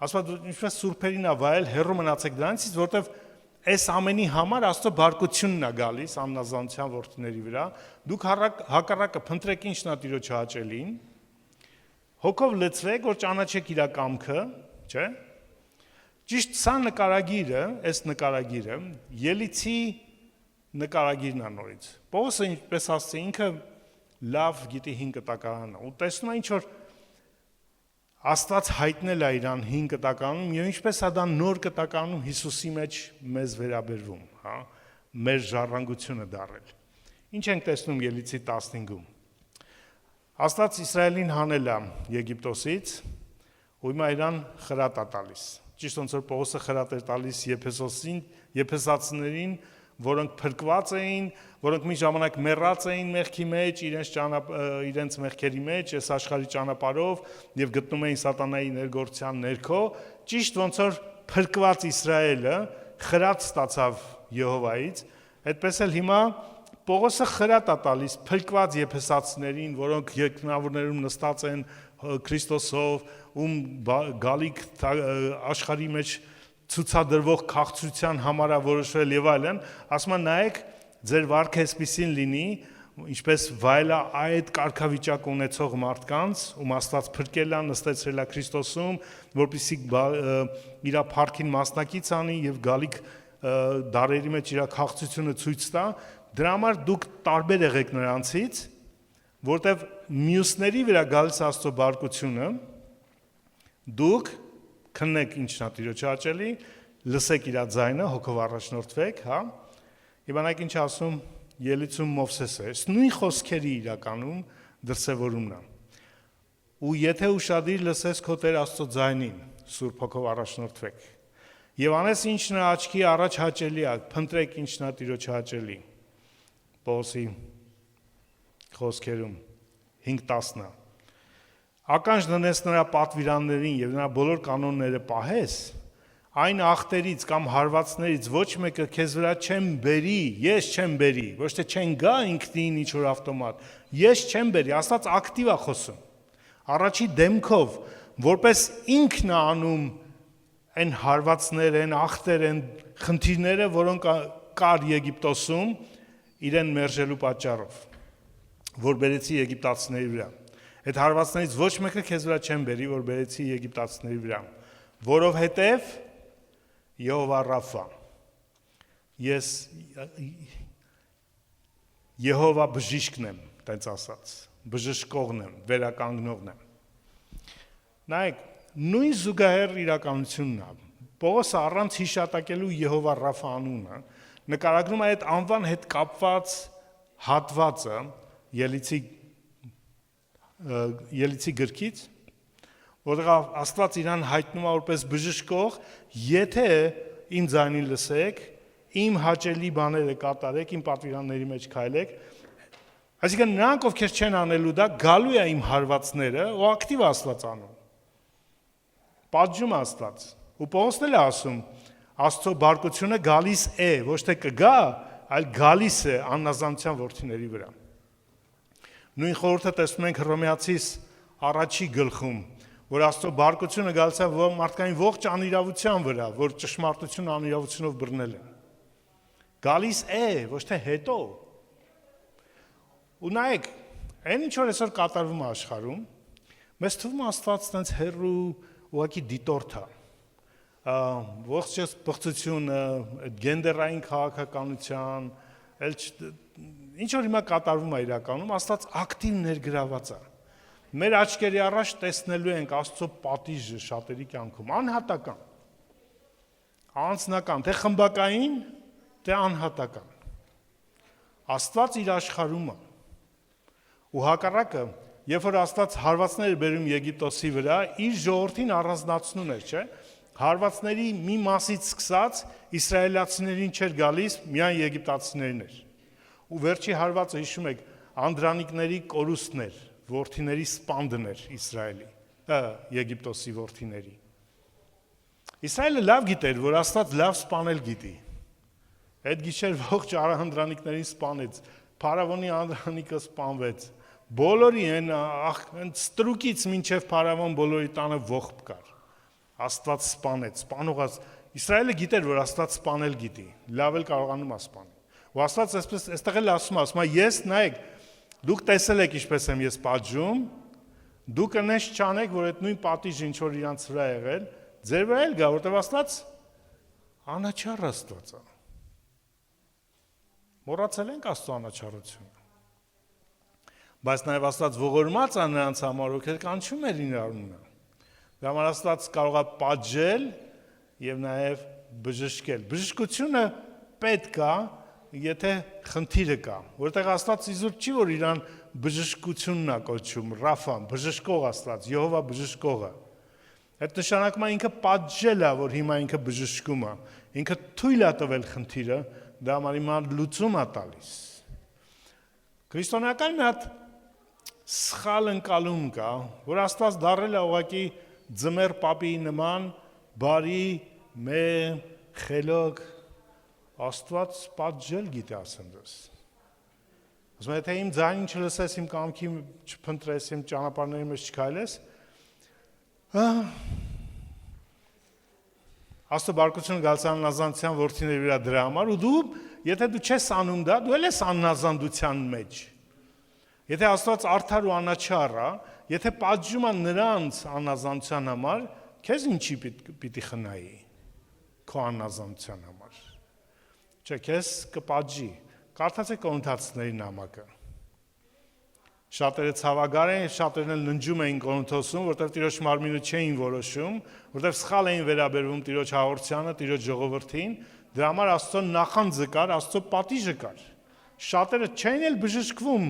ասում է ինչպես սուրբերին է վայել, հեռու մնացեք դրանից, որտեվ այս ամենի համար Աստծո բարկությունն է գալիս աննազանդության որդիների վրա, դուք հակառակը փնտրեք ինչն է Տիրոջը հաճելին, հոգով լցվեք, որ ճանաչեք իր կամքը, չէ՞։ Ճիշտ սա նկարագիրը, այս նկարագիրը Ելիցի նկարագիրն է նորից։ Պողոսը ինչպես ասացի, ինքը լավ գիտի 5 կտակարանն է, ու տեսնում է ինչ որ Աստված հայտնել է իրան 5 կտականում եւ ինչպես է դա նոր կտականում Հիսուսի մեջ մեզ վերաբերվում, հա, մեր ժառանգությունը դարել։ Ինչ ենք տեսնում Ելիցի 15-ում։ Աստված Իսրայելին հանել է Եգիպտոսից, ու հիմա իրան խրատ է տալիս։ Ճիշտ ոնց որ Պողոսը խրատ էր տալիս եփեսացիներին, որոնք փրկված էին, որոնք մի ժամանակ մեռած էին մեղքի մեջ, իրենց մեղքերի մեջ, այս աշխարհի ճանապարհով եւ գտնում էին սատանայի ներգործության ներքո, ճիշտ ոնց որ փրկված Իսրայելը խրատ ստացավ Եհովայից, այդպես էլ հիմա Պողոսը խրատ է տալիս փրկված եփեսացիներին, որոնք երկնավորներում նստած են Քրիստոսով, ում գալիք աշխարհի մեջ ցուցադրվող քաղցրության համար է որոշվել եւ այլն, ասում են նայեք ձեր վարքը այսպեսին լինի, ինչպես վայելա այդ կարգավիճակ ունեցող մարդկանց, ում Աստված փրկել է, նստեցրել է Քրիստոսում, որպեսզի իր փառքին մասնակից անի եւ գալիք դարերի մեջ իր քաղցրությունը ցույց տա, դրա համար դուք տարբեր եղեք նրանցից, որտեվ մյուսների վրա գալիս Աստծո բարկությունը, դուք քննեք ինչն է Տիրոջը հաճելի, լսեք իր ձայնը, հոգով առաջնորդվեք, հա։ Եվ անայք ինչ ասում Ելիցում Մովսեսը, այս նույն խոսքերի իրականում դրսևորումն է։ Ու եթե ուշադիր լսես քո Տեր Աստծո ձայնին, Սուրբ Հոգով առաջնորդվեք։ Եվ անես ինչն է աչքի առաջ հաճելի է, փնտրեք ինչն է Տիրոջը հաճելի։ Պողոսի խոսքերում 5:10-ն է։ Ականջ դնես նրա պատվիրաններին եւ նրա բոլոր կանոնները պահես, այն ախտերից կամ հարվածներից ոչ մեկը քեզ վրա չեմ բերի, ես չեմ բերի, ոչ թե չեն գա ինքնին ինչ որ ավտոմատ, ես չեմ բերի, Աստված ակտիվ է խոսում։ Առաջի դեմքով, որպես ինքն է անում այն հարվածները, այն ախտերը, այն խնդիրները, որոնք կար Եգիպտոսում իրեն մերժելու պատճառով, որ բերեցի եգիպտացիների վրա։ Այդ հարվածներից ոչ մեկը քեզ վրա չեմ բերի, որ բերեցի եգիպտացիների վրա, որովհետև Եհովա Ռաֆա, ես Եհովա բժիշկն եմ, տենց ասած, բժշկողն եմ, վերականգնողն եմ։ Նայեք, նույն զուգահեռ իրականությունն է։ Պողոսը առանց հիշատակելու Եհովա Ռաֆա անունը նկարագրում է այդ անվան հետ կապված հատվածը Ելիցի գրքից, որտեղ Աստված իրան հայտնում է որպես բժշկող, եթե իմ ձայնին լսեք, իմ հաճելի բաները կատարեք, իմ պատվիրանների մեջ քայլեք, այսինքն նրանք ովքեր չեն անելու դա, գալու է իմ հարվածները, ու ակտիվ Աստված անում։ Պատժում Աստված։ Ու Պողոսն էլ է ասում, Աստծո բարկությունը գալիս է, ոչ թե կգա, այլ գալիս է աննազանդության որդիների վրա։ Նույն խորհուրդը տեսնում ենք Հռոմեացիս առաջի գլխում, որ Աստծո բարկությունը գալիս է մարդկային ողջ անիրավության վրա, որ ճշմարտությունը անիրավությունով բռնել են։ Գալիս է, ոչ թե հետո։ Ու նայեք, այն ինչ որ այսօր կատարվում է աշխարհում, մեզ թվում է Աստված տենց հեռու ուղղակի դիտորդ է։ Ողջ բղծությունը, այդ գենդերային քաղաքականության, ինչ որ հիմա կատարվում է իրականում, Աստված ակտիվ ներգրաված է։ Մեր աչքերի առաջ տեսնելու ենք Աստծո պատիժը շատերի կյանքում, անհատական, անձնական, թե խմբակային, թե անհատական։ Աստված իր աշխարհում է։ Ու հակառակը, երբ որ Աստված հարվածներ բերում Եգիպտոսի վրա, իր ժողովրդին առանձնացնում էր, չէ՞։ Հարվածների մի մասից սկսած իսրայելացիներին չէր գալիս, միայն եգիպտացիներին էր։ Ու վերջի հարվածը հիշում եք, անդրանիկների կորուստներ, որդիների սպանդն էր Իսրայելի, Եգիպտոսի որդիների։ Իսրայելը լավ գիտեր, որ Աստված լավ սպանել գիտի։ Այդ գիշեր ողջ անդրանիկներին սպանեց, Փարավոնի անդրանիկը սպանվեց։ Բոլորի այն ստրուկից մինչև Փարավոն բոլորի տանը ողբ կար։ Աստված սպանեց, սպանողած Իսրայելը գիտեր, որ Աստված սպանել գիտի, լավ էլ կարողանում է սպանել։ Ու Աստված այսպես այստեղ էլ ասում է, ես նայեք, դուք տեսել եք ինչպես եմ ես պատժում, դուք կնես չանեք, որ այդ նույն պատիժը ինչ որ իրանց վրա եղել, ձեր վրա էլ գա, որտեղ Աստված անաչառ Աստված է։ Մոռացել ենք Աստծո անաչառությունը։ Բայց նաև Աստված ողորմած է նրանց համար, ովքեր կանչում են իր անունը։ Դա համար Աստված կարող է պատժել եւ նաև բժշկել։ Բժշկությունը պետք է, եթե խնդիրը կա, որտեղ Աստված իզուր չի, որ իրան բժշկությունն է կոչում, Ռաֆան, բժշկող Աստված, Եհովա բժշկողը։ Այդ նշանակում է ինքը պատժել է, որ հիմա ինքը բժշկում է։ Ինքը թույլ է տվել խնդիրը, դա համար հիմա լուծում է տալիս։ Քրիստոնեական մի հատ սխալ ընկալում կա, որ Աստված դառել է ուղղակի ձմեռ պապի նման, բարի, մեղ, խելոք, Աստված պատժել գիտի ասեմ դες։ Ասում եմ, թե իմ ձայնին չլսես, իմ կամքի չփնտրես, իմ ճանապարհների մեջ չքայլես, Աստծո բարկությունը գալիս աննազանդության որդիների վրա դրա համար, ու դու, եթե դու չես անում դա, դու էլ ես աննազանդության մեջ։ Եթե Աստված արդար ու անաչառ է, եթե պատժում է նրանց աննազանդության համար, քեզ ինչի պիտի խնայի քո աննազանդության համար։ Չէ, քեզ կպատժի։ Կարդացեք Կորինթացիների նամակը։ Շատերը ցավագար են, շատերն էլ ննջում էին Կորինթոսում, որտեղ Տիրոջ մարմինը չէին որոշում, որտեղ սխալ էին վերաբերվում Տիրոջ հաղորդությանը, Տիրոջ ժողովրդին, դրա համար Աստծո նախանձը կար, Աստծո պատիժը կար։ Շատերը չէին էլ բժշկվում,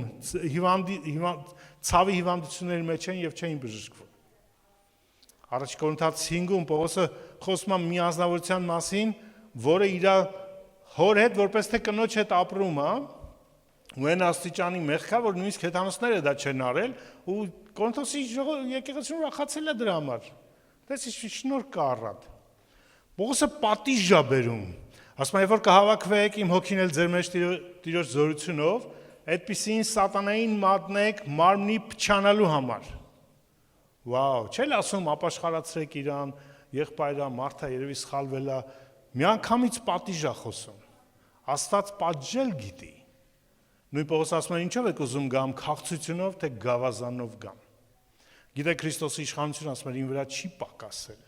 ցավի հիվանդությունների մեջ են եւ չէին բժշկվում։ Առաջ Կորինթացիս 5-ում Պողոսը խոսում է մի անձնավորության մասին, որը իր հոր հետ որպես թե կնոջ հետ ապրում է, ու այն աստիճանի մեղքա, որ նույնիսկ հեթանոսները դա չեն արել, ու Կորինթոսի եկեղեցին ուրախացել է դրա համար։ Դες շնորհ կա առատ։ Պողոսը պատիժ է բերում։ Ասում է, երբ որ կհավաքվեք, իմ հոգին էլ ձեր մեջ Տիրոջ զորությունով, այդպիսին սատանային մատնեք մարմնի փչանալու համար։ Վաու, չէ՞ ասում ապաշխարացրեք իրան, եղբայրը, մարդը երևի սխալվել է, միանգամից պատիժ է խոսում։ Աստված պատժել գիտի։ Նույն Պողոս ասում է, ինչով եք ուզում գամ, քաղցությունով, թե գավազանով գամ։ Գիտեք, Քրիստոսի իշխանությունը ասում է, ին վրա չի պակասել։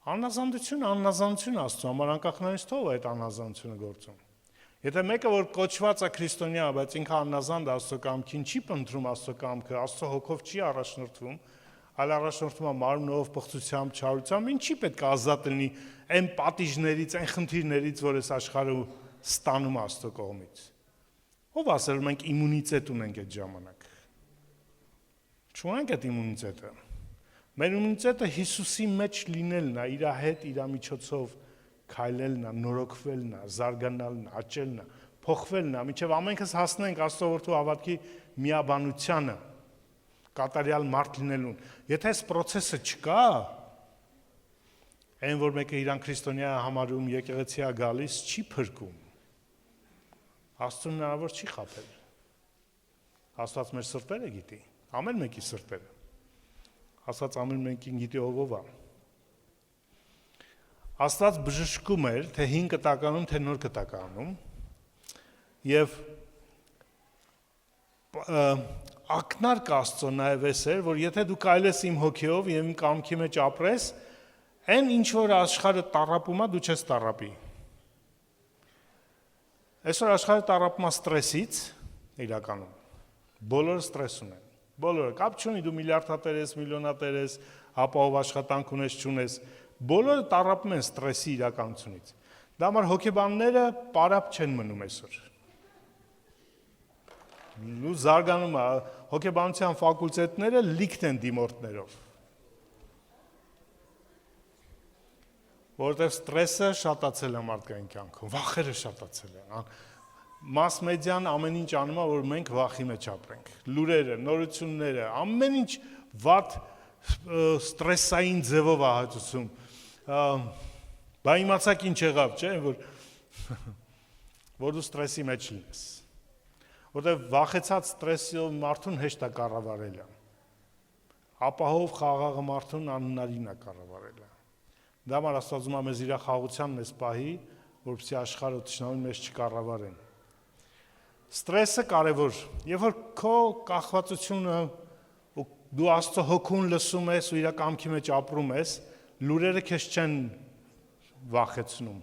Աննազանդություն Աստծո համար, անկախ նրանից թող է այդ աննազանդությունը գործում։ Եթե մեկը որ կոչված է քրիստոնյա, բայց ինքը աննազանդ Աստծո կամքին չի փնտրում Աստծո կամքը, Աստծո հոգով չի առաջնորդվում, այլ առաջնորդվում է մարմնով, պղծությամբ, չարությամբ, ինչի պետք է ազատ լինի այն պատիժներից, այն խնդիրներից, որ այս աշխարհը ստանում Աստծո կողմից։ Ով ասել մենք իմունիտետ ունենք այդ ժամանակ։ Չունենք այդ իմունիտետը։ Մեր իմունիտետը Հիսուսի մեջ լինելն է, իր հետ, իր միջոցով քայլելն է, նորոգվելն է, զարգանալն է, աճելն է, փոխվելն է, մինչև ամենքս հասնենք Աստծո որդու հավատքի միաբանությանը, կատարյալ մարդ լինելուն։ Եթե այս process-ը չկա, այն որ մեկը իրան քրիստոնյա համարում, եկեղեցի է գալիս, չի փրկում։ Աստծուն հնարավոր չի խաբել։ Աստված մեր սրտերը գիտի, ամեն մեկի սրտերը։ ասած ամեն մեկին գիտի ով է։ Աստված բժշկում էր թե հին կտականում, թե նոր կտականում, եւ ակնարկ Աստծո նաև էր, որ եթե դու կարես իմ հոգիով եւ իմ կամքի մեջ ապրես, այն ինչ որ աշխարհը տառապում է, դու չես տառապի։ Այսօր աշխարհը տառապում է ստրեսից, իրականում։ Բոլորը ստրես ունեն։ Բոլորը կապ չունի դու միլիարդատեր ես, միլիոնատեր ես, ապահով աշխատանք ունես, չունես, բոլորը տառապում են ստրեսի իրականությունից։ Դա համար հոգեբանները պարապ չեն մնում այսօր։ Ու զարգանում է հոգեբանության ֆակուլտետները լիքտ են դիմորդներով։ Որտեղ ստրեսը շատացել է մարդկային կյանքում, վախերը շատացել են։ Մաս մեդիան ամեն ինչ անում է, որ մենք վախի մեջ ապրենք։ Լուրերը, նորությունները, ամեն ինչ վատ ստրեսային ձևով է հաճուցում։ Բա իմացաք ինչ եղավ, չէ՞, որ դու ստրեսի մեջ լինես։ Որտեղ վախեցած ստրեսով մարդուն հեշտ է կառավարել։ Ապահով խաղաղը մարդուն անհնարին է կառավարել։ Դա համար Աստվածում է մեզ իր խաղաղության մեզ պահի, որպեսզի աշխարհը թշնամուն մեզ չկառավարեն։ Ստրեսը կարևոր, երբ որ քո կախվածությունը ու դու Աստծո հոգուն լսում ես ու իր կամքի մեջ ապրում ես, լուրերը քեզ չեն վախեցնում,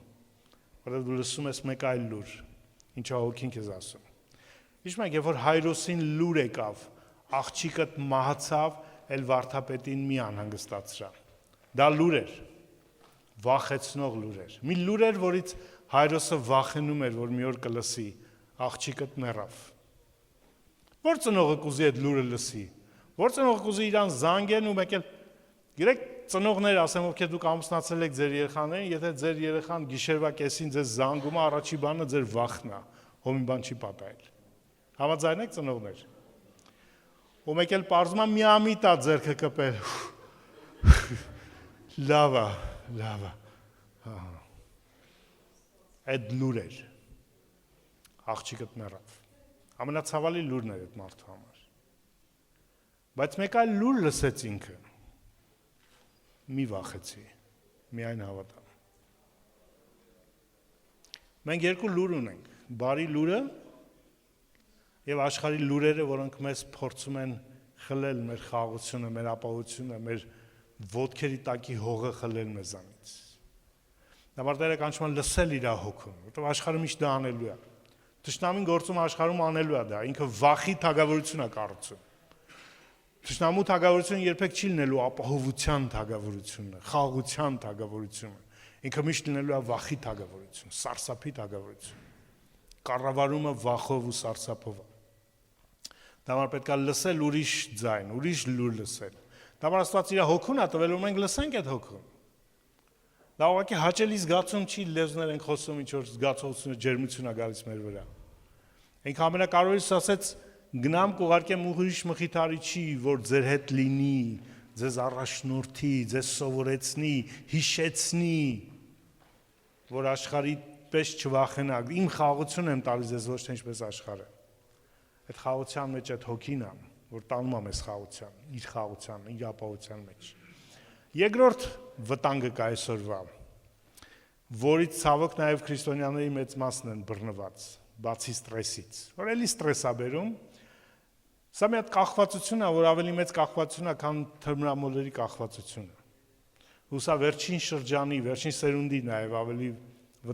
որովհետև դու լսում ես մեկ այլ լուր, ինչա հոգին քեզ ասում։ Հիշում եք, երբ որ Հայրոսին լուր եկավ, աղջիկդ մահացավ, էլ վարդապետին մի անհանգստացրա։ Դա լուր էր, վախեցնող լուր էր։ Մի լուր էր, որից Հայրոսը վախենում էր, որ մի օր կլսի, աղջիկդ մեռավ։ Որ ծնողը կուզի այդ լուրը լսի, որ ծնողը կուզի իրան զանգեն ու մեկ էլ գիտեք ծնողներ ասեմ, ովքեր դուք ամուսնացել եք ձեր երեխաներին, եթե ձեր երեխան գիշերվա կեսին ձեզ զանգում է, առաջի բանը ձեր վախն է, հո մի բան չի պատահել։ Համաձայն եք ծնողներ։ Ու մեկ էլ պարզում է մի ամիտ է ձեռքը կպել։ Լավ է, լավ է։ Այդ լուր էր։ Աղջիկդ մեռավ։ Ամենացավալի լուրն էր այդ մարդու համար։ Բայց մեկ այլ լուր լսեց ինքը։ Մի վախեցի, միայն հավատա։ Մենք երկու լուր ունենք, բարի լուրը եւ աշխարհի լուրերը, որոնք մեզ փորձում են խլել մեր խաղաղությունը, մեր ապահովությունը, մեր ոտքերի տակի հողը խլել մեզանից։ Դա մարդերը կանչում են լսել իր հոգուն, որովհետեւ աշխարհը միշտ դա անելու է։ Թշնամին գործում աշխարհում անելու է դա, ինքը վախի թագավորություն է կառուցում։ Թշնամու թագավորությունը երբեք չի լինելու ապահովության թագավորությունը, խաղաղության թագավորությունը։ Ինքը միշտ լինելու է վախի թագավորություն, սարսափի թագավորություն։ Կառավարումը վախով ու սարսափով է։ Դա համար պետք է լսել ուրիշ ձայն, ուրիշ լուր լսել։ Դա համար Աստված իր հոգուն է տվել, որ մենք լսենք այդ հոգուն։ Դա ուղղակի հաճելի զգացում չի, լեզուներ ենք խոսում, ինչ որ զգացողությունը, ջերմություն է գալիս մեր վրա։ Ինքը ամենակարևորից ասեց, գնամ կուղարկեմ ուրիշ մխիթարիչի, որ ձեր հետ լինի, ձեզ առաջնորդի, ձեզ սովորեցնի, հիշեցնի, որ աշխարհի պես չվախենաք։ Իմ խաղաղությունն եմ տալիս ձեզ, ոչ թե ինչպես աշխարհը։ Այդ խաղաղության մեջ այդ հոգին է, որ տանում է մեզ խաղաղության, իր խաղաղության, իր ապահովության մեջ։ Երկրորդ վտանգը կա այսօրվա, որից ցավոք նաև քրիստոնյաների մեծ մասն են բռնված, բացի ստրեսից, որ էլի ստրես է բերում։ Սա մի հատ կախվածություն է, որ ավելի մեծ կախվածություն է, քան թմրամոլերի կախվածությունը։ Ու սա վերջին շրջանի, վերջին սերունդի նաև ավելի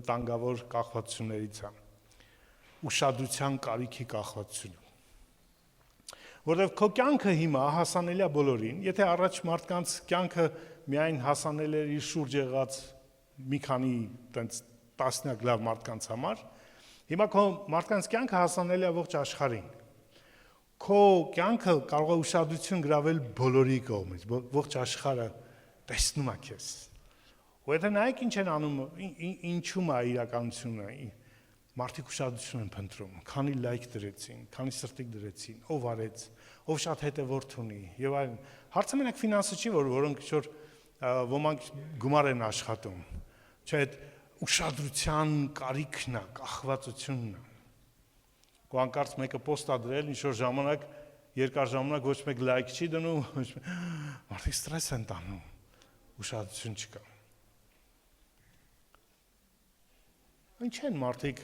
վտանգավոր կախվածություններից է։ Ուշադրության կարիքի կախվածությունը։ Որովհետև քո կյանքը հիմա հասանելի է բոլորին, եթե առաջ մարդկանց կյանքը միայն հասանել էր իր շուրջ եղած մի քանի տենց տասնյակ լավ մարդկանց համար, հիմա քո մարդկանց կյանքը հասանելի է ողջ աշխարհին։ Քո կյանքը կարող է ուշադրություն գրավել բոլորի կողմից, ողջ աշխարհը տեսնում է քեզ։ Ու եթե նայեք ինչ են անում, ինչու՞մ է իրականությունը, մարդիկ ուշադրություն են փնտրում, քանի լայք դրեցին, քանի սրտիկ դրեցին, ով արեց, ով շատ հետևորդ ունի, եւ այլն։ Հարցը մենակ ֆինանսը չի, որոնք ինչ-որ ոմանք գումար են աշխատում, չէ, այդ ուշադրության կարիքն է, կախվածությունն է։ Ու անկարծ մեկը պոստա դրել, ինչ որ ժամանակ երկար ժամանակ ոչ մեկ լայք չի դնում, մարդիկ ստրես են տանում, ուշադրություն չկա։ Ինչ են մարդիկ,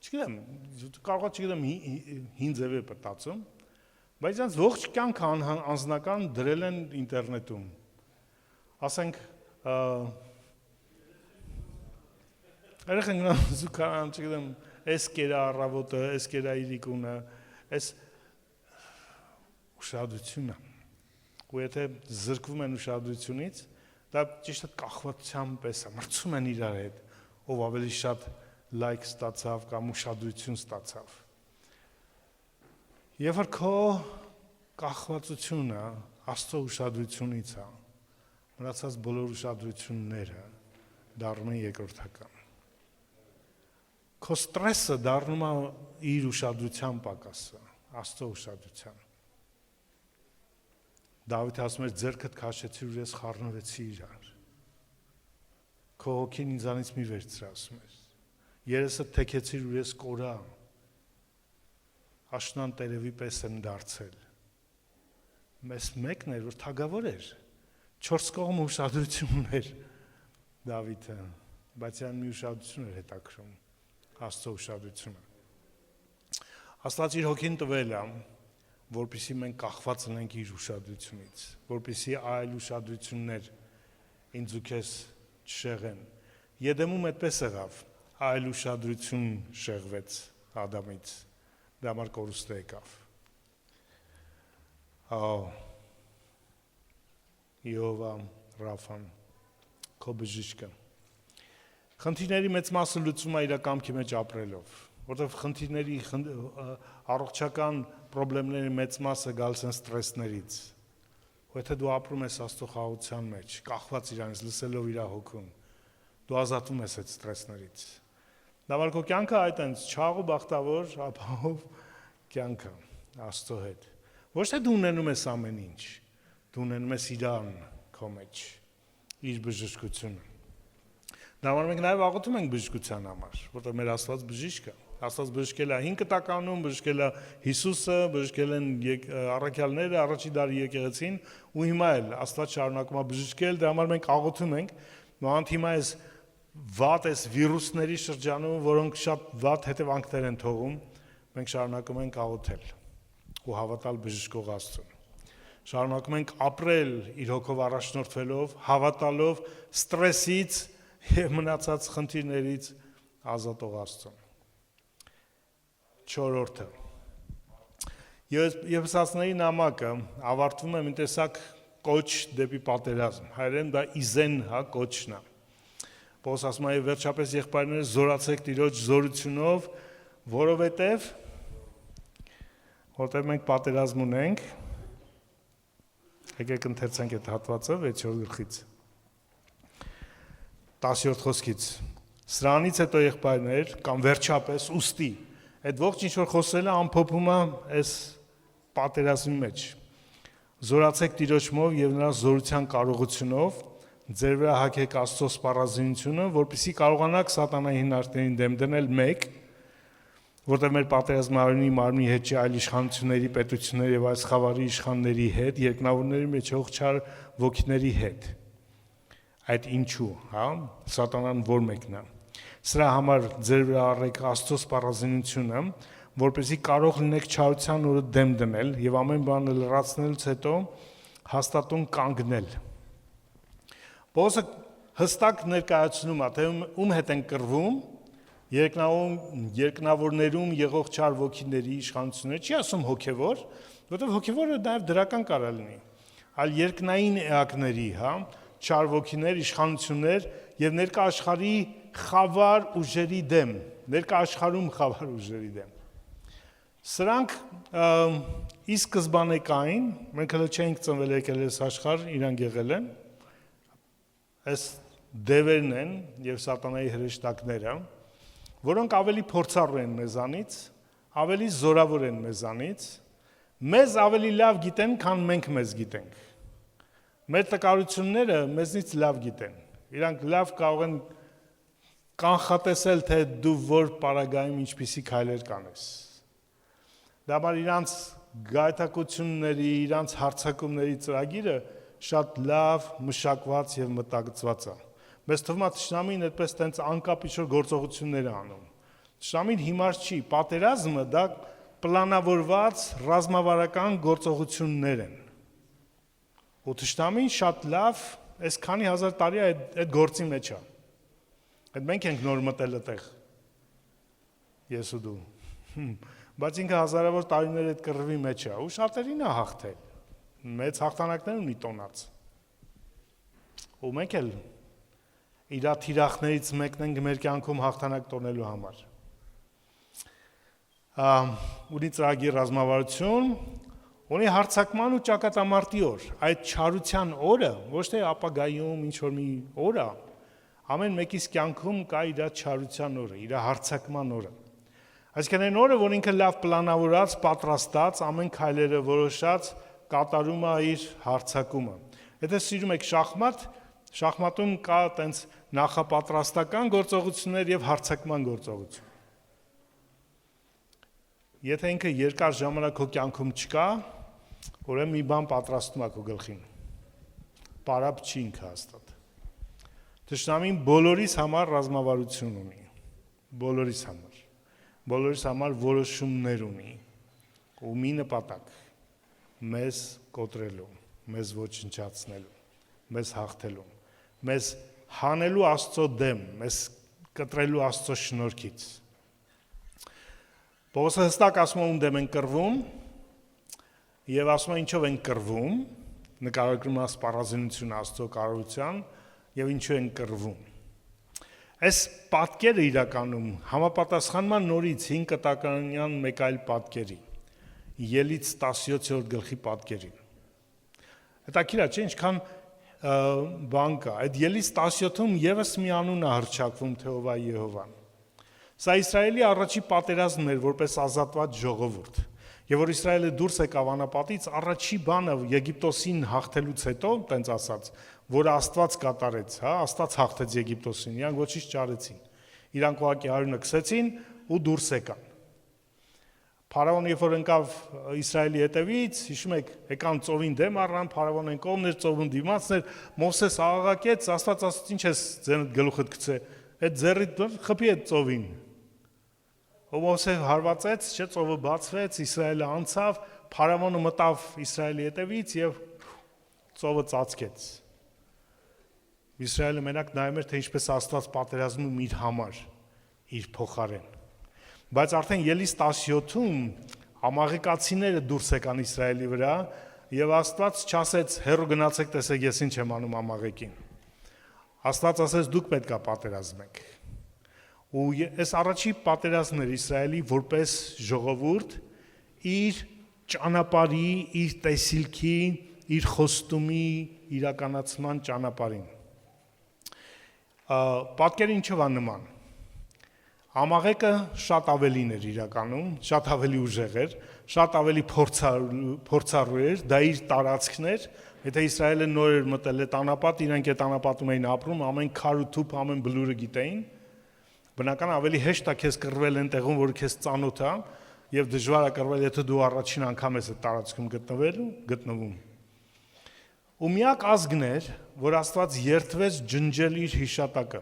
չգիտեմ, կարող չգիտեմ հին ձև է պատածում, բայց իրենց ողջ կյանքը անձնական դրել են ինտերնետում։ Ասենք, երեխան գնամ զուգարան, չգիտեմ, այս կերա առավոտը, այս կերա իրիկունը, այս ուշադրությունը։ Ու եթե զրկվում են ուշադրությունից, դա ճիշտ է կախվածության պես է, մրցում են իրար հետ, ով ավելի շատ լայք ստացավ կամ ուշադրություն ստացավ։ Եվ որ քո կախվածությունը Աստծո ուշադրությունից է, մնացած բոլոր ուշադրությունները դառնում են երկրորդական։ Քո ստրեսը դառնում է իր ուշադրության պակասը, Աստծո ուշադրության։ Դավիթը ասում էր, ձեռքդ քաշեցի ու ես խառնվեցի իրար։ Քո հոգին ինձանից մի վերցրա, ասում էր։ Երեսը թեքեցիր ու ես կորա։ Աշնան տերևի պես եմ դարձել։ Մեզ մեկն էր, որ թագավոր էր։ 4 կողմ ուշադրություն ուներ Դավիթը, բայց այն մի ուշադրություն էր հետաքրում, Աստծո ուշադրությունը։ Աստված իր հոգին տվել է, որպեսզի մենք կախված լինենք իր ուշադրությունից, որպեսզի այլ ուշադրություններ ինձ ու քեզ չշեղեն։ Եդեմում այդպես եղավ, այլ ուշադրություն շեղվեց Ադամից, դա համար կորուստը եկավ։ Իովա, Ռաֆան, քո բժիշկը։ Խնդիրների մեծ մասը լուծվում է իր կամքի մեջ ապրելով, որտեղ խնդիրների առողջական խնդիրների մեծ մասը գալիս են ստրեսներից։ Ու եթե դու ապրում ես Աստծո խաղաղության մեջ, կախված իրանից, լսելով իր հոգուն, դու ազատվում ես այդ ստրեսներից։ Դա վար քո կյանքը այդ այնց չաղ ու բախտավոր ապահով կյանքը Աստծո հետ։ Ոչ թե դու ունենում ես ամեն ինչ, դու ունենում ես իրան քո մեջ, իր բժշկությունը։ Դա համար մենք նաև աղոթում ենք բժշկության համար, որտեղ մեր Աստված բժիշկ է։ Աստված բժշկել է 5 տականում, բժշկել է Հիսուսը, բժշկել են առաքյալները, առաջի դարի եկեղեցին, ու հիմա էլ Աստված շարունակում է բժշկել, դրա համար մենք աղոթում ենք, մանդ հիմա այս վատ այս վիրուսների շրջանում, որոնք շատ վատ հետևանքներ են թողում, մենք շարունակում ենք աղոթել ու հավատալ բժշկող Աստծուն։ Շարունակում ենք ապրել իր հոգով առաջնորդվելով, հավատալով ստրեսից եւ մնացած խնդիրներից ազատող Աստծուն։ 4-րդը Եփեսացիների նամակը ավարտվում է մի տեսակ կոչ դեպի պատերազմ։ Հայերեն դա իզեն, կոչն է։ Պողոս ասում է, վերջապես եղբայրներ զորացեք Տիրոջ զորությունով, որովհետև մենք պատերազմ ունենք։ Եկեք ընթերցենք այդ հատվածը 6-րդ գլխից։ 10-րդ խոսքից։ Սրանից հետո եղբայրներ կամ վերջապես ուստի այդ ողջ ինչ որ խոսելը ամփոփում է այս պատերազմի մեջ։ Զորացեք Տիրոջով եւ նրա զորության կարողությունով, ձեր վրա հագեք Աստծո սպառազինությունը, որպեսզի կարողանաք սատանայի հնարքներին դեմ դնել մեկ, որտեղ մեր պատերազմը արյունի մարմնի հետ չի, այլ իշխանությունների, պետությունների եւ այս խավարի իշխանների հետ, երկնավորների մեջ հողչար ոգիների հետ։ Այդ ինչու, սատանան որ մեկն է։ Սրա համար ձեր վրա առեք Աստծո սպառազինությունը, որպեսզի կարող լինեք չարության օրը դեմ դնել եւ ամեն բան լրացնելուց հետո հաստատուն կանգնել։ Պողոսը հստակ ներկայացնում է, թե ում հետ են կռվում, երկնավորներում եղող չար ոգիների իշխանությունները, չի ասում հոգևոր, որովհետև հոգևորը նաև դրական կարող լինի, այլ երկնային էակների, չար ոգիներ, իշխանություններ եւ ներկա աշխարհի խավար ուժերի դեմ, ներկա աշխարհում խավար ուժերի դեմ։ Սրանք ի սկզբանե կային, մենք հələ չենք ծնվել եկել այս աշխարհ, իրանք եղել են, այս դևերն են եւ սատանայի հրեշտակները, որոնք ավելի փորձառու են մեզանից, ավելի զորավոր են մեզանից, մեզ ավելի լավ գիտեն, քան մենք մեզ գիտենք։ Մեր տկարությունները մեզնից լավ գիտեն։ Իրանք լավ կարող են կանխատեսել, թե դու որ պարագայում ինչպիսի քայլեր կանես։ Դա համար իրանց գայթակղությունների, իրանց հարձակումների ծրագիրը շատ լավ մշակված եւ մտածված է։ Մեզ թվում է թշնամին այդպես տենց անկապ գործողություններ է անում։ Թշնամին հիմար չի, պատերազմը դա պլանավորված ռազմավարական գործողություններ են։ Ու թշնամին շատ լավ այսքանի հազար տարի այդ գործի մեջ է։ Այդ մենք ենք նոր մտել այդտեղ։ Ես ու դու։ Բայց ինքը հազարավոր տարիներ այդ կռվի մեջ է ու շատերին է հաղթել։ Մեծ հաղթանակներ ունի տոնած։ Ու մենք էլ իր թիրախներից մեկն ենք մեր կյանքում հաղթանակ տոնելու համար։ Ունի ծրագիր ռազմավարություն, ունի հարձակման ու ճակատամարտի օր։ Այդ չարության օրը ոչ թե ապագայում ինչ որ մի օր է, ամեն մեկիս կյանքում կա իր չարության օրը, իր հարձակման օրը։ Այսինքն այն օրը, որ ինքը լավ պլանավորած, պատրաստած, ամեն քայլերը որոշած կատարում է իր հարձակումը։ Եթե սիրում եք շախմատ, շախմատում կա տենց նախապատրաստական գործողություններ եւ հարձակման գործողություն։ Եթե ինքը երկար ժամանակ քո կյանքում չկա, ուրեմն մի բան պատրաստում է քո գլխին։ Պարապ չի ինքը հաստատ։ Թշնամին բոլորիս համար ռազմավարություն ունի, բոլորիս համար որոշումներ ունի, ու մի նպատակ՝ մեզ կոտրելու, մեզ ոչնչացնելու, մեզ հաղթելու, մեզ հանելու Աստծո դեմ, մեզ կտրելու Աստծո շնորհքից։ Պողոսը հստակ ասում է ում դեմ են կռվում, եւ ասում է ինչով են կռվում, նկարագրում է սպառազինությունը Աստծո կարողության եւ ինչու են կռվում։ Այս պատկերը իրականում համապատասխանում է նորից 5 կտականյան մեկ այլ պատկերի, Ելից 17-րդ գլխի պատկերին։ Հետաքրքիր է, չէ՞, ինչքան բան կա։ Այդ Ելից 17-ում եւս մի անուն է հռչակվում Թեհովա Եհովան։ Սա Իսրայելի առաջի պատերազմն էր որպես ազատված ժողովուրդ։ Եվ որ Իսրայելը դուրս եկավ անապատից, առաջի բանը Եգիպտոսին հաղթելուց հետո, տենց ասած, որ Աստված կատարեց, հա, Աստված հաղթեց Եգիպտոսին, իրանք ոչինչ չարեցին։ Իրանք ուղղակի արյունը քսեցին ու դուրս եկան։ Փարավոնը երբ որ ընկավ Իսրայելի հետևից, հիշում եք, եկան ծովին դեմ առան, փարավոնը են կողմներ, ծովում դիմացներ, Մովսես աղաղակեց, Աստված ասաց, ինչ ես ձենդ գլուխդ գցե, այդ ձեռիդ խփի այդ ծովին։ Ու Մովսես հարվածեց, չէ, ծովը բացվեց, Իսրայելը անցավ, փարավոնը մտավ Իսրայելի հետևից եւ ծովը ծածկեց։ Իսրայելը մենակ նայում էր, թե ինչպես Աստված պատերազմում իր համար, իր փոխարեն։ Բայց արդեն Ելից 17-ում ամաղիկացիները դուրս եկան Իսրայելի վրա եւ Աստված չասեց հեռու գնացեք տեսեք ես ինչ եմ անում ամաղիկին։ Աստված ասեց դուք պետք է պատերազմեք։ Ու այս առաջի պատերազմներ Իսրայելի որպես ժողովուրդ իր ճանապարհի, իր տեսիլքի, իր խոստումի իրականացման ճանապարհին։ Պատկերը ինչով է նման։ Ամաղեկը շատ ավելին էր իրականում, շատ ավելի ուժեղ էր, շատ ավելի փորձառու էր, դա իր տարածքն էր, եթե Իսրայելը նոր էր մտել այդ անապատ, իրանք այդ անապատում էին ապրում, ամեն քար ու թուփ, ամեն բլուրը գիտեին, բնական ավելի հեշտ է քեզ կռվել այն տեղում, որ քեզ ծանոթ է, եւ դժվար է կռվել, եթե դու առաջին անգամ ես այդ տարածքում գտնվում։ Ու միակ ազգն էր, որ Աստված երթվեց ջնջել իր հիշատակը։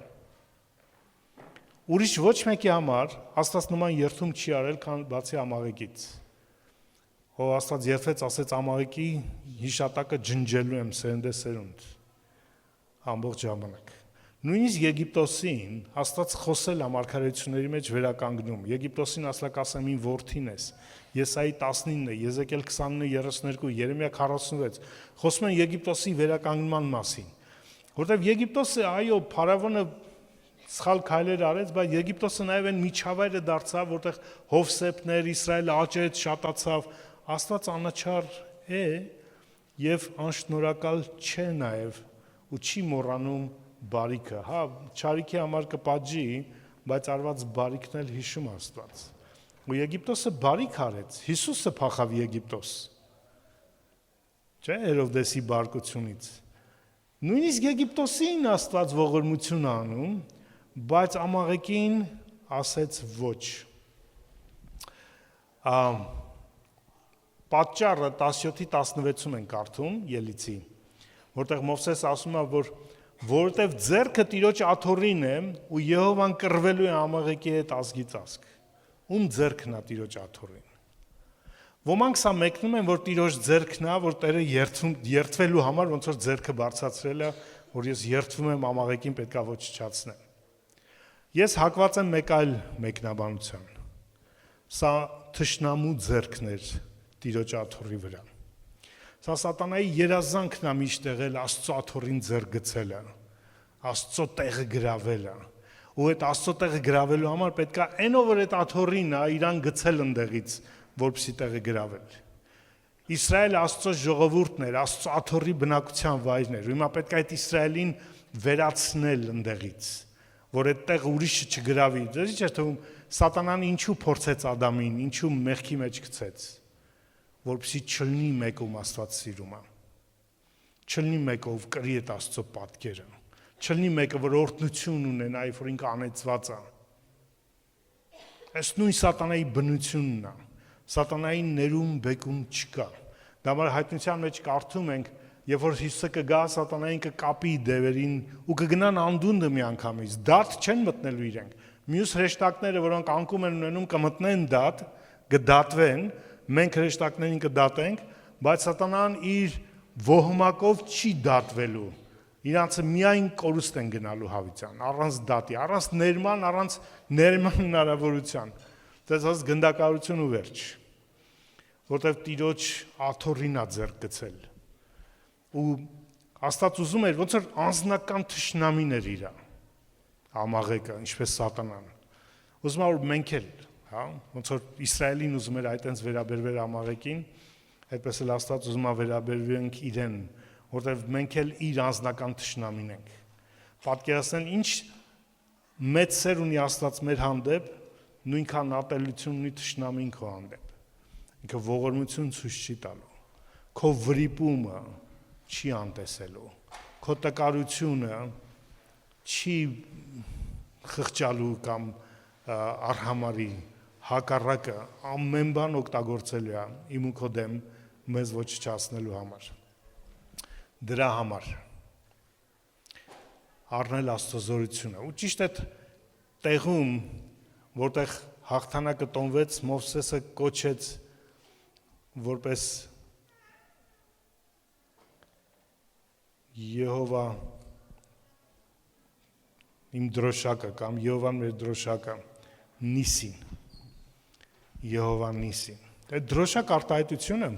Ուրիշ ոչ մեկի համար Աստված նման երթում չի արել, քան բացի Ամաղեկից։ Ով Աստված երթվեց, ասեց Ամաղեկի հիշատակը ջնջելու եմ սերնդեսերունդ ամբողջ ժամանակ։ Նույնիսկ Եգիպտոսին Աստված խոսել է մարգարեությունների մեջ վերականգնում։ Եգիպտոսին ասլակ ասեմ ին որդին ես։ Եսայի 19-ը, Եզեկիել 29-32, Երեմիա 46 խոսում են Եգիպտոսի վերականգնման մասին։ Որտեւ Եգիպտոսը այո, փարավոնը սխալ քայլեր արեց, բայց Եգիպտոսը նաև այն միջավայրը դարձավ, որտեղ Հովսեփներ, Իսրայելը աճեց, շատացավ, Աստված անաչառ է եւ անշնորհակալ չէ նաև ու չի մոռանում բարիքը, հա, չարիքի համար կպատժի, բայց արված բարիքն էլ հիշում Աստված։ Ու Եգիպտոսը բարիք արեց, Հիսուսը փախավ Եգիպտոս։ Չէ, Հերովդեսի բարկությունից։ Նույնիսկ Եգիպտոսին Աստված ողորմություն անում, բայց Ամաղեկին ասեց ոչ։ պատճառը 17-16-ում են կարդում Ելիցի, որտեղ Մովսես ասում է, որ որովհետև ձեռքը Տիրոջ աթոռին է ու Եհովան կռվելու է Ամաղեկի հետ ազգից ազգ։ Ում ձեռքն է Տիրոջ աթոռին։ Ոմանք սա մեկնում են, որ Տիրոջ ձեռքն է, որ Տերը երդվելու համար ոնց որ ձեռքը բարձրացրել է, որ ես երդվում եմ Ամաղեկին պետքա ոչնչացնեմ։ Ես հակված եմ մեկ այլ մեկնաբանության։ Սա թշնամու ձեռքն էր Տիրոջ աթոռի վրա։ Սա սատանայի երազանքն է միշտ եղել Աստծո աթոռին ձեռք գցելը, Աստծո տեղը գրավելը։ Ու այդ Աստծո տեղը գրավելու համար պետքա այնով որ այդ աթոռին է իրան գցել ընդեղից, որպեսզի տեղը գրավել։ Իսրայելը Աստծո ժողովուրդն էր, Աստծո աթոռի բնակության վայրն էր։ Հիմա պետք է այդ Իսրայելին վերացնել ընդեղից, որ այդ տեղը ուրիշը չգրավի։ Դες չէ՞ թվում սատանան ինչու փորձեց Ադամին, ինչու մեղքի մեջ գցեց, որպեսզի չլինի մեկում Աստված սիրում է։ Չլինի մեկը ով կրի այդ Աստծո պատկերը։ Չլինի մեկը որ օրհնություն ունենա, այլ որ ինքը անեցված է։ Այս նույն սատանայի բնությունն է։ Սատանային ներում բեկում չկա։ Դա համար հայտնության մեջ կարդում ենք, երբ որ Հիսուսը կգա, սատանային կկապի դևերին ու կգնան անդունդը միանգամից, դատ չեն մտնելու իրենք։ Մյուս հրեշտակները, որոնք անկում են ունենում, կմտնեն դատ, կդատվեն, մենք հրեշտակներին կդատենք, բայց սատանան իր ոհմակով չի դատվելու։ Իրանցը միայն կորուստ են գնալու հավիտյան, առանց դատի, առանց ներման, առանց ներման հնարավորության։ Դες գնդակարություն ու վերջ, որտեղ Տիրոջ աթոռին է ձեռք գցել։ Ու Աստված ուզում էր ոնց որ անձնական թշնամին էր իր Ամաղեկը, ինչպես սատանան։ Ուզում էր մենք էլ, հա, ոնց որ Իսրայելին ուզում էր այտենց վերաբերվել Ամաղեկին, այդպես էլ Աստված ուզում է վերաբերվենք իրեն, որտեղ մենք էլ իր անձնական թշնամին ենք։ Պատկերացնեն ինչ մեծ սեր ունի Աստված մեր հանդեպ, նույնքան ատելություն ունի թշնամին քո հանդեպ։ Ինքը ողորմություն ցույց չի տալու։ Քո վրիպումը չի անտեսելու։ Քո տկարությունը չի խղճալու կամ արհամարի հակառակը ամեն բան օգտագործելու է իմ ու քո դեմ մեզ ոչնչացնելու համար։ Դրա համար առնել Աստծո զորությունը։ Ու ճիշտ այդ տեղում, որտեղ հաղթանակը տոնվեց, Մովսեսը կոչեց որպես Եհովա իմ դրոշակը կամ Եհովան մեր դրոշակը Նիսին։ Եհովան Նիսին։ Այդ դրոշակ արտահայտությունը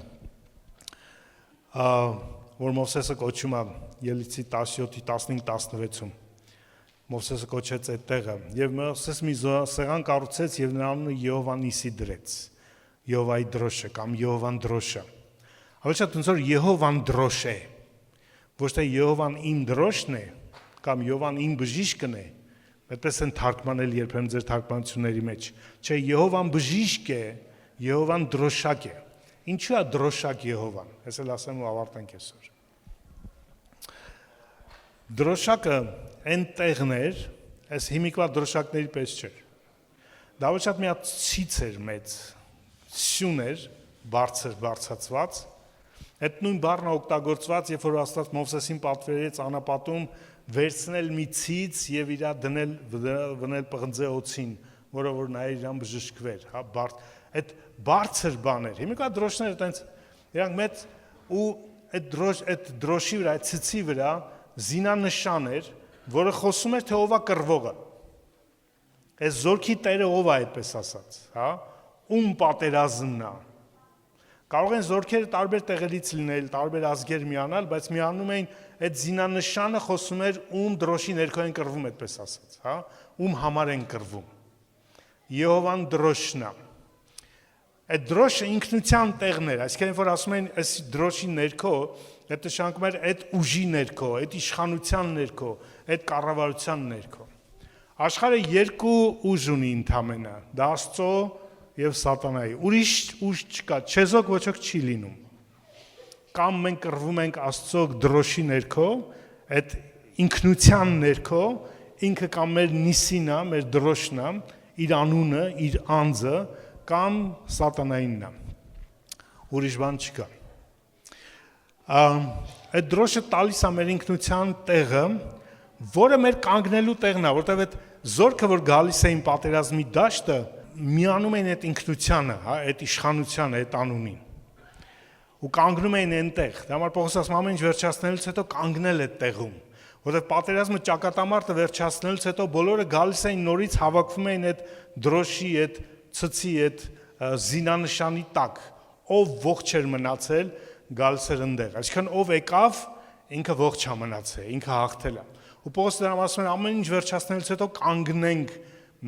որ Մովսեսը կոչում է Ելիցի 17-15-16-ում Մովսեսը կոչեց այդ տեղը եւ Մովսես մի սեղան կառուցեց եւ նրա անունը Եհովա Նիսի դրեց Եհովայի դրոշը կամ Եհովան դրոշը Հավանաբար ոնց որ Եհովան դրոշ է ոչ թե Եհովան իմ դրոշն է կամ Եհովան իմ բժիշկն է այդպես են թարգմանել երբեմն ձեր թարգմանությունների մեջ չէ Եհովան բժիշկ է Եհովան դրոշակ է Ինչու է դրոշակ Եհովան ես էլ ասեմ ու ավարտենք այսօր Դրոշակը այն տեղն էր այս հիմիկվա դրոշակների պես չէր դա ոչ շատ մի հատ ցից էր մեծ սյուն էր բարձրացված այդ նույն բառն օգտագործված երբ որ Աստված Մովսեսին պատվերեց անապատում վերցնել մի ցից եւ իրա դնել պղնձե օծին որը որ նա իրան բժշկվեր հա այդ բարձր բաներ հիմիկվա դրոշները տենց իրանք մեծ ու այդ դրոշի վրա այդ ցցի վրա զինանշան էր որը խոսում էր թե ով է կռվողը այս զորքի տերը ով է այդպես ասած հա ում պատերազմն է կարող են զորքերը տարբեր տեղերից լինել տարբեր ազգեր միանալ բայց միանում էին այդ զինանշանը խոսում էր ում դրոշի ներքո են կռվում այդպես ասած հա ում համար են կռվում Եհովան դրոշն է այդ դրոշը ինքնության տեղն էր այսինքն որ ասում են այս դրոշի ներքո այդ նշանակում էր այդ ուժի ներքո այդ իշխանության ներքո այդ կառավարության ներքո աշխարհը երկու ուժ ունի ընդամենը դա Աստծո եւ սատանայի ուրիշ ուժ չկա չեզոք ոչ ոք չի լինում կամ մենք կռվում ենք Աստծո դրոշի ներքո այդ ինքնության ներքո ինքը կամ մեր նիսին է մեր դրոշն է իր անունը իր անձը կամ սատանայինն է ուրիշ բան չկա։ Այդ դրոշը տալիս է մեր ինքնության տեղը, որը մեր կանգնելու տեղն է, որտեղ այդ զորքը, որ գալիս էին պատերազմի դաշտը, միանում էին այդ ինքնությանը, հա, այդ իշխանությանը, այդ անունին։ Ու կանգնում էին այնտեղ։ Դա համար Պողոս ասում ամեն ինչ վերջացնելուց հետո կանգնել այդ տեղում, որտեղ պատերազմը ճակատամարտը վերջացնելուց հետո բոլորը գալիս էին նորից հավաքվում էին այդ դրոշի, այդ ցցի, այդ զինանշանի տակ, ով ողջ էր մնացել, գալիս էր այնտեղ։ Այսինքն ով եկավ, ինքը ողջ է մնացել, ինքը հաղթել է։ Ու Պողոս դրամ ասում է ամեն ինչ վերջացնելուց հետո կանգնենք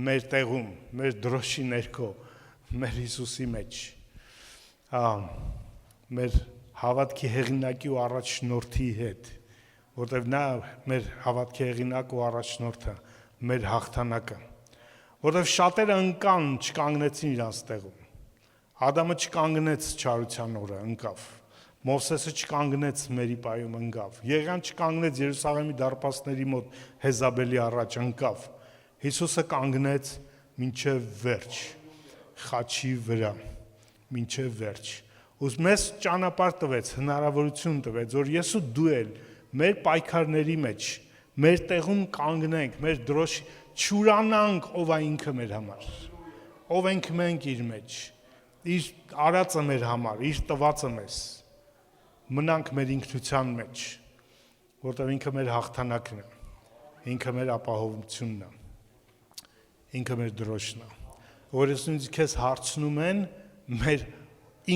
մեր տեղում, մեր դրոշի ներքո, մեր Հիսուսի մեջ։ Մեր հավատքի հեղինակի ու առաջնորդի հետ, որտեղ նա մեր հավատքի հեղինակ ու առաջնորդը, մեր հաղթանակը, որտեղ շատերը ընկան, չկանգնեցին իրաց տեղում։ Ադամը չկանգնեց չարության օրը, ընկավ։ Մովսեսը չկանգնեց Մերիպայում, ընկավ։ Եղիան չկանգնեց Երուսաղեմի դարպասների մոտ Հեզաբելի առաջ, ընկավ։ Հիսուսը կանգնեց մինչև վերջ, խաչի վրա, մինչև վերջ։ Ու մեզ ճանապարհ տվեց, հնարավորություն տվեց, որ ես ու դու էլ մեր պայքարների մեջ, մեր տեղում կանգնենք, մեր դրոշ չուրանանք, ով է ինքը մեր համար, ով ենք մենք իր մեջ, իր արածը մեր համար, իր տվածը մեզ, մնանք մեր ինքնության մեջ, որտեղ ինքը մեր հաղթանակն է, ինքը մեր ապահովությունն է, ինքը մեր դրոշն է, որ ես քեզ հարցնում են մեր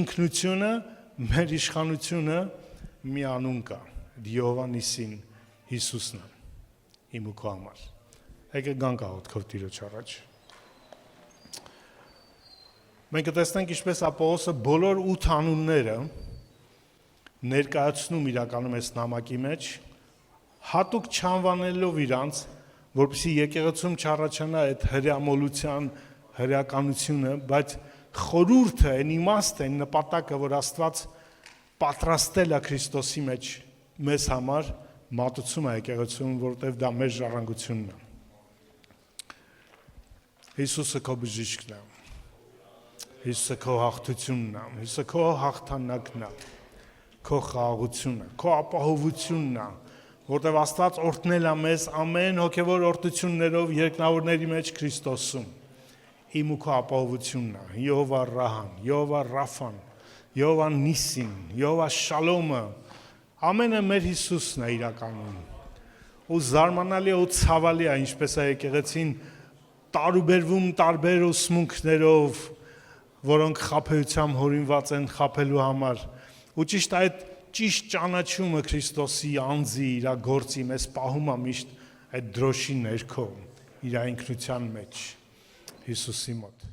ինքնությունը, մեր իշխանությունը մի անուն կա, Եհովա Նիսին, Հիսուսն է, իմ ու քո համար։ Եկեք գանք աղոթքով Տիրոջ առաջ։ Մենք կտեսնենք ինչպես Պողոսը բոլոր 8 անունները ներկայացնում իրականում այս նամակի մեջ, հատուկ չանվանելով իրանց, որպեսզի եկեղեցում չառաջանա այդ հրամոլության հրականությունը, բայց խորհուրդը, այն իմաստը, այն նպատակը, որ Աստված պատրաստել է Քրիստոսի մեջ մեզ համար, մատուցում է եկեղեցում, որտեղ դա մեր ժառանգությունն է։ Հիսուսը քո բժիշկն է։ Հիսուսը քո հաղթությունն է, Հիսուսը քո հաղթանակն է, քո խաղաղությունը, քո ապահովությունն է, որտեղ Աստված օրհնել է մեզ ամեն հոգևոր օրհնություններով երկնավորների մեջ Քրիստոսում։ Իմ ու քո ապահովությունն է, Եհովա Ռահան, Եհովա Ռաֆան, Եհովա Նիսին, Եհովա Շալոմը, ամենը մեր Հիսուսն է իրականում։ Ու զարմանալի ու ցավալի է, ինչպես է եկեղեցին տարուբերվում տարբեր ուսմունքներով, որոնք խաբեությամբ հորինված են խաբելու համար։ Ու ճիշտ այդ ճիշտ ճանաչումը Քրիստոսի անձի, իր գործի մեզ պահում է միշտ այդ դրոշի ներքո, իր ինքնության մեջ, Հիսուսի մոտ։